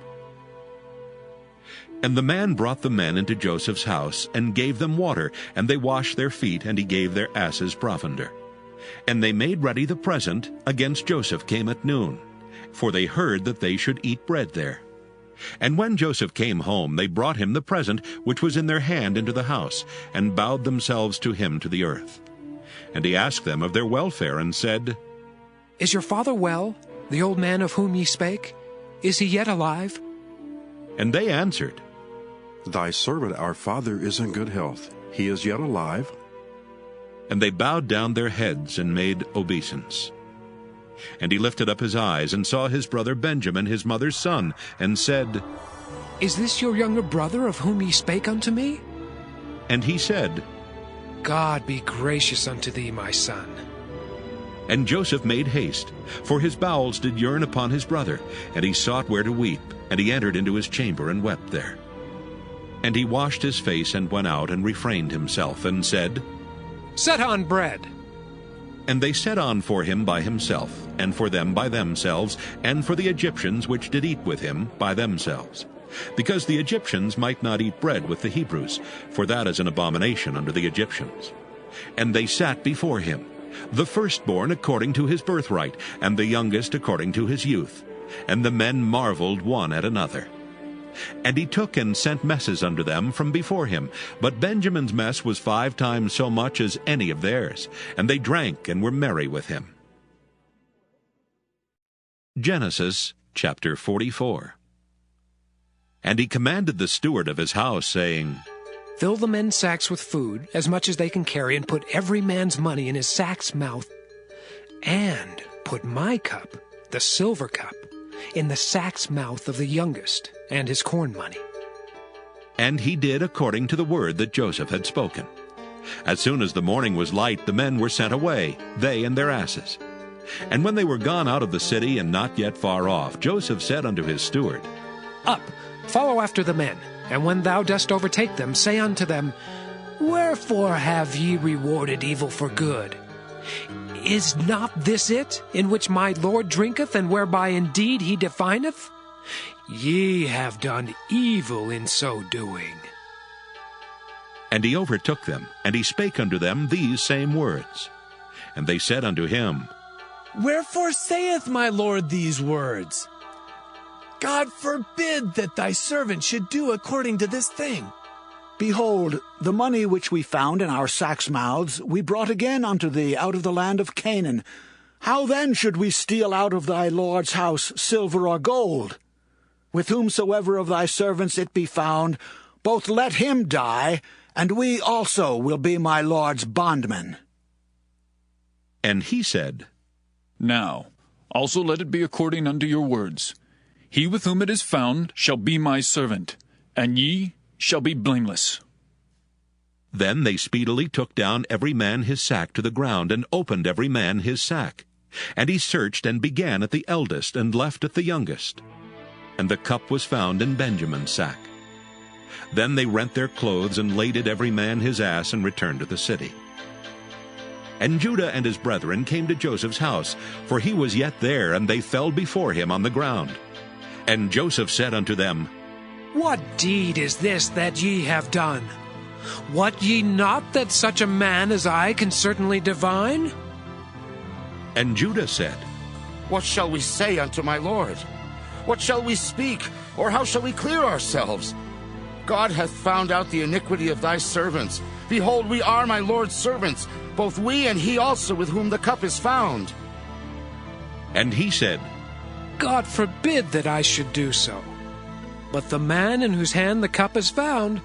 And the man brought the men into Joseph's house, and gave them water, and they washed their feet, and he gave their asses provender. And they made ready the present against Joseph came at noon, for they heard that they should eat bread there. And when Joseph came home, they brought him the present which was in their hand into the house, and bowed themselves to him to the earth. And he asked them of their welfare, and said, Is your father well, the old man of whom ye spake? Is he yet alive? And they answered, Thy servant our father is in good health. He is yet alive. And they bowed down their heads and made obeisance. And he lifted up his eyes, and saw his brother Benjamin, his mother's son, and said, Is this your younger brother of whom ye spake unto me? And he said, God be gracious unto thee, my son. And Joseph made haste, for his bowels did yearn upon his brother, and he sought where to weep, and he entered into his chamber and wept there. And he washed his face and went out and refrained himself, and said, Set on bread. And they set on for him by himself, and for them by themselves, and for the Egyptians which did eat with him by themselves, because the Egyptians might not eat bread with the Hebrews, for that is an abomination unto the Egyptians. And they sat before him, the firstborn according to his birthright, and the youngest according to his youth. And the men marveled one at another. And he took and sent messes unto them from before him. But Benjamin's mess was 5 times so much as any of theirs, and they drank and were merry with him. Genesis chapter 44. And he commanded the steward of his house, saying, Fill the men's sacks with food, as much as they can carry, and put every man's money in his sack's mouth. And put my cup, the silver cup, in the sack's mouth of the youngest, and his corn money. And he did according to the word that Joseph had spoken. As soon as the morning was light, the men were sent away, they and their asses. And when they were gone out of the city and not yet far off, Joseph said unto his steward, Up, follow after the men, and when thou dost overtake them, say unto them, Wherefore have ye rewarded evil for good? Is not this it, in which my Lord drinketh, and whereby indeed he defineth? Ye have done evil in so doing. And he overtook them, and he spake unto them these same words. And they said unto him, Wherefore saith my Lord these words? God forbid that thy servant should do according to this thing. Behold, the money which we found in our sacks' mouths we brought again unto thee out of the land of Canaan. How then should we steal out of thy Lord's house silver or gold? With whomsoever of thy servants it be found, both let him die, and we also will be my Lord's bondmen. And he said, Now also let it be according unto your words. He with whom it is found shall be my servant, and ye shall be blameless. Then they speedily took down every man his sack to the ground, and opened every man his sack. And he searched, and began at the eldest, and left at the youngest. And the cup was found in Benjamin's sack. Then they rent their clothes, and laded every man his ass, and returned to the city. And Judah and his brethren came to Joseph's house, for he was yet there, and they fell before him on the ground. And Joseph said unto them, What deed is this that ye have done? Wot ye not that such a man as I can certainly divine? And Judah said, What shall we say unto my Lord? What shall we speak, or how shall we clear ourselves? God hath found out the iniquity of thy servants. Behold, we are my Lord's servants, both we and he also with whom the cup is found. And he said, God forbid that I should do so. But the man in whose hand the cup is found,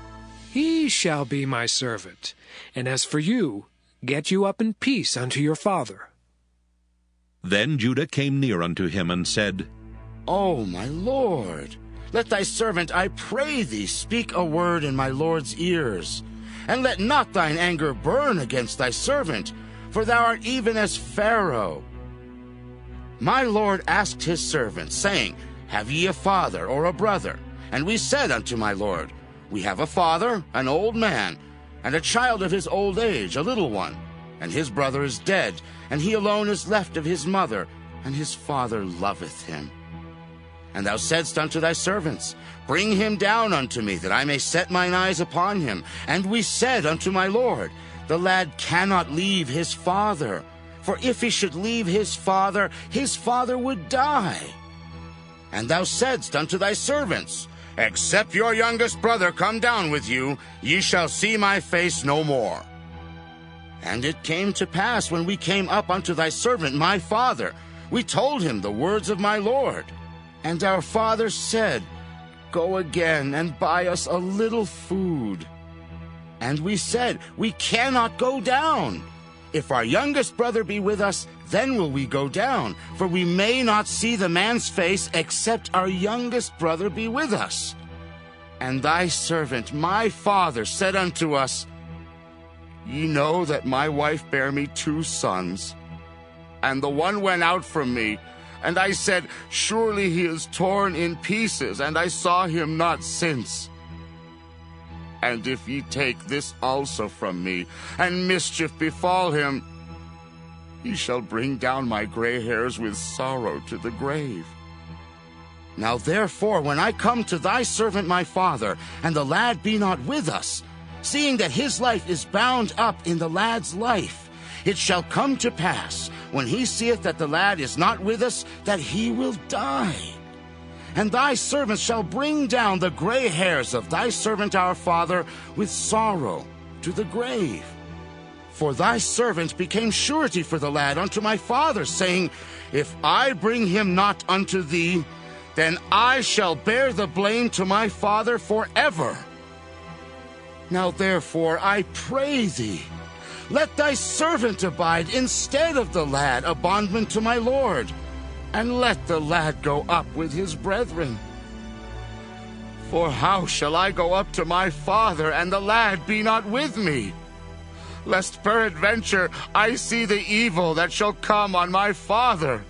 he shall be my servant. And as for you, get you up in peace unto your father. Then Judah came near unto him, and said, O my Lord, let thy servant, I pray thee, speak a word in my Lord's ears. And let not thine anger burn against thy servant, for thou art even as Pharaoh. My Lord asked his servant, saying, Have ye a father or a brother? And we said unto my Lord, We have a father, an old man, and a child of his old age, a little one. And his brother is dead, and he alone is left of his mother, and his father loveth him. And thou saidst unto thy servants, Bring him down unto me, that I may set mine eyes upon him. And we said unto my Lord, The lad cannot leave his father, for if he should leave his father would die. And thou saidst unto thy servants, Except your youngest brother come down with you, ye shall see my face no more. And it came to pass, when we came up unto thy servant my father, we told him the words of my Lord. And our father said, Go again and buy us a little food. And we said, We cannot go down. If our youngest brother be with us, then will we go down, for we may not see the man's face, except our youngest brother be with us. And thy servant, my father, said unto us, Ye know that my wife bare me 2 sons, and the one went out from me, and I said, Surely he is torn in pieces, and I saw him not since. And if ye take this also from me, and mischief befall him, he shall bring down my gray hairs with sorrow to the grave. Now therefore, when I come to thy servant my father, and the lad be not with us, seeing that his life is bound up in the lad's life, it shall come to pass, when he seeth that the lad is not with us, that he will die. And thy servant shall bring down the gray hairs of thy servant our father with sorrow to the grave. For thy servant became surety for the lad unto my father, saying, If I bring him not unto thee, then I shall bear the blame to my father forever. Now therefore I pray thee, let thy servant abide instead of the lad, a bondman to my lord, and let the lad go up with his brethren. For how shall I go up to my father, and the lad be not with me? lest peradventure I see the evil that shall come on my father.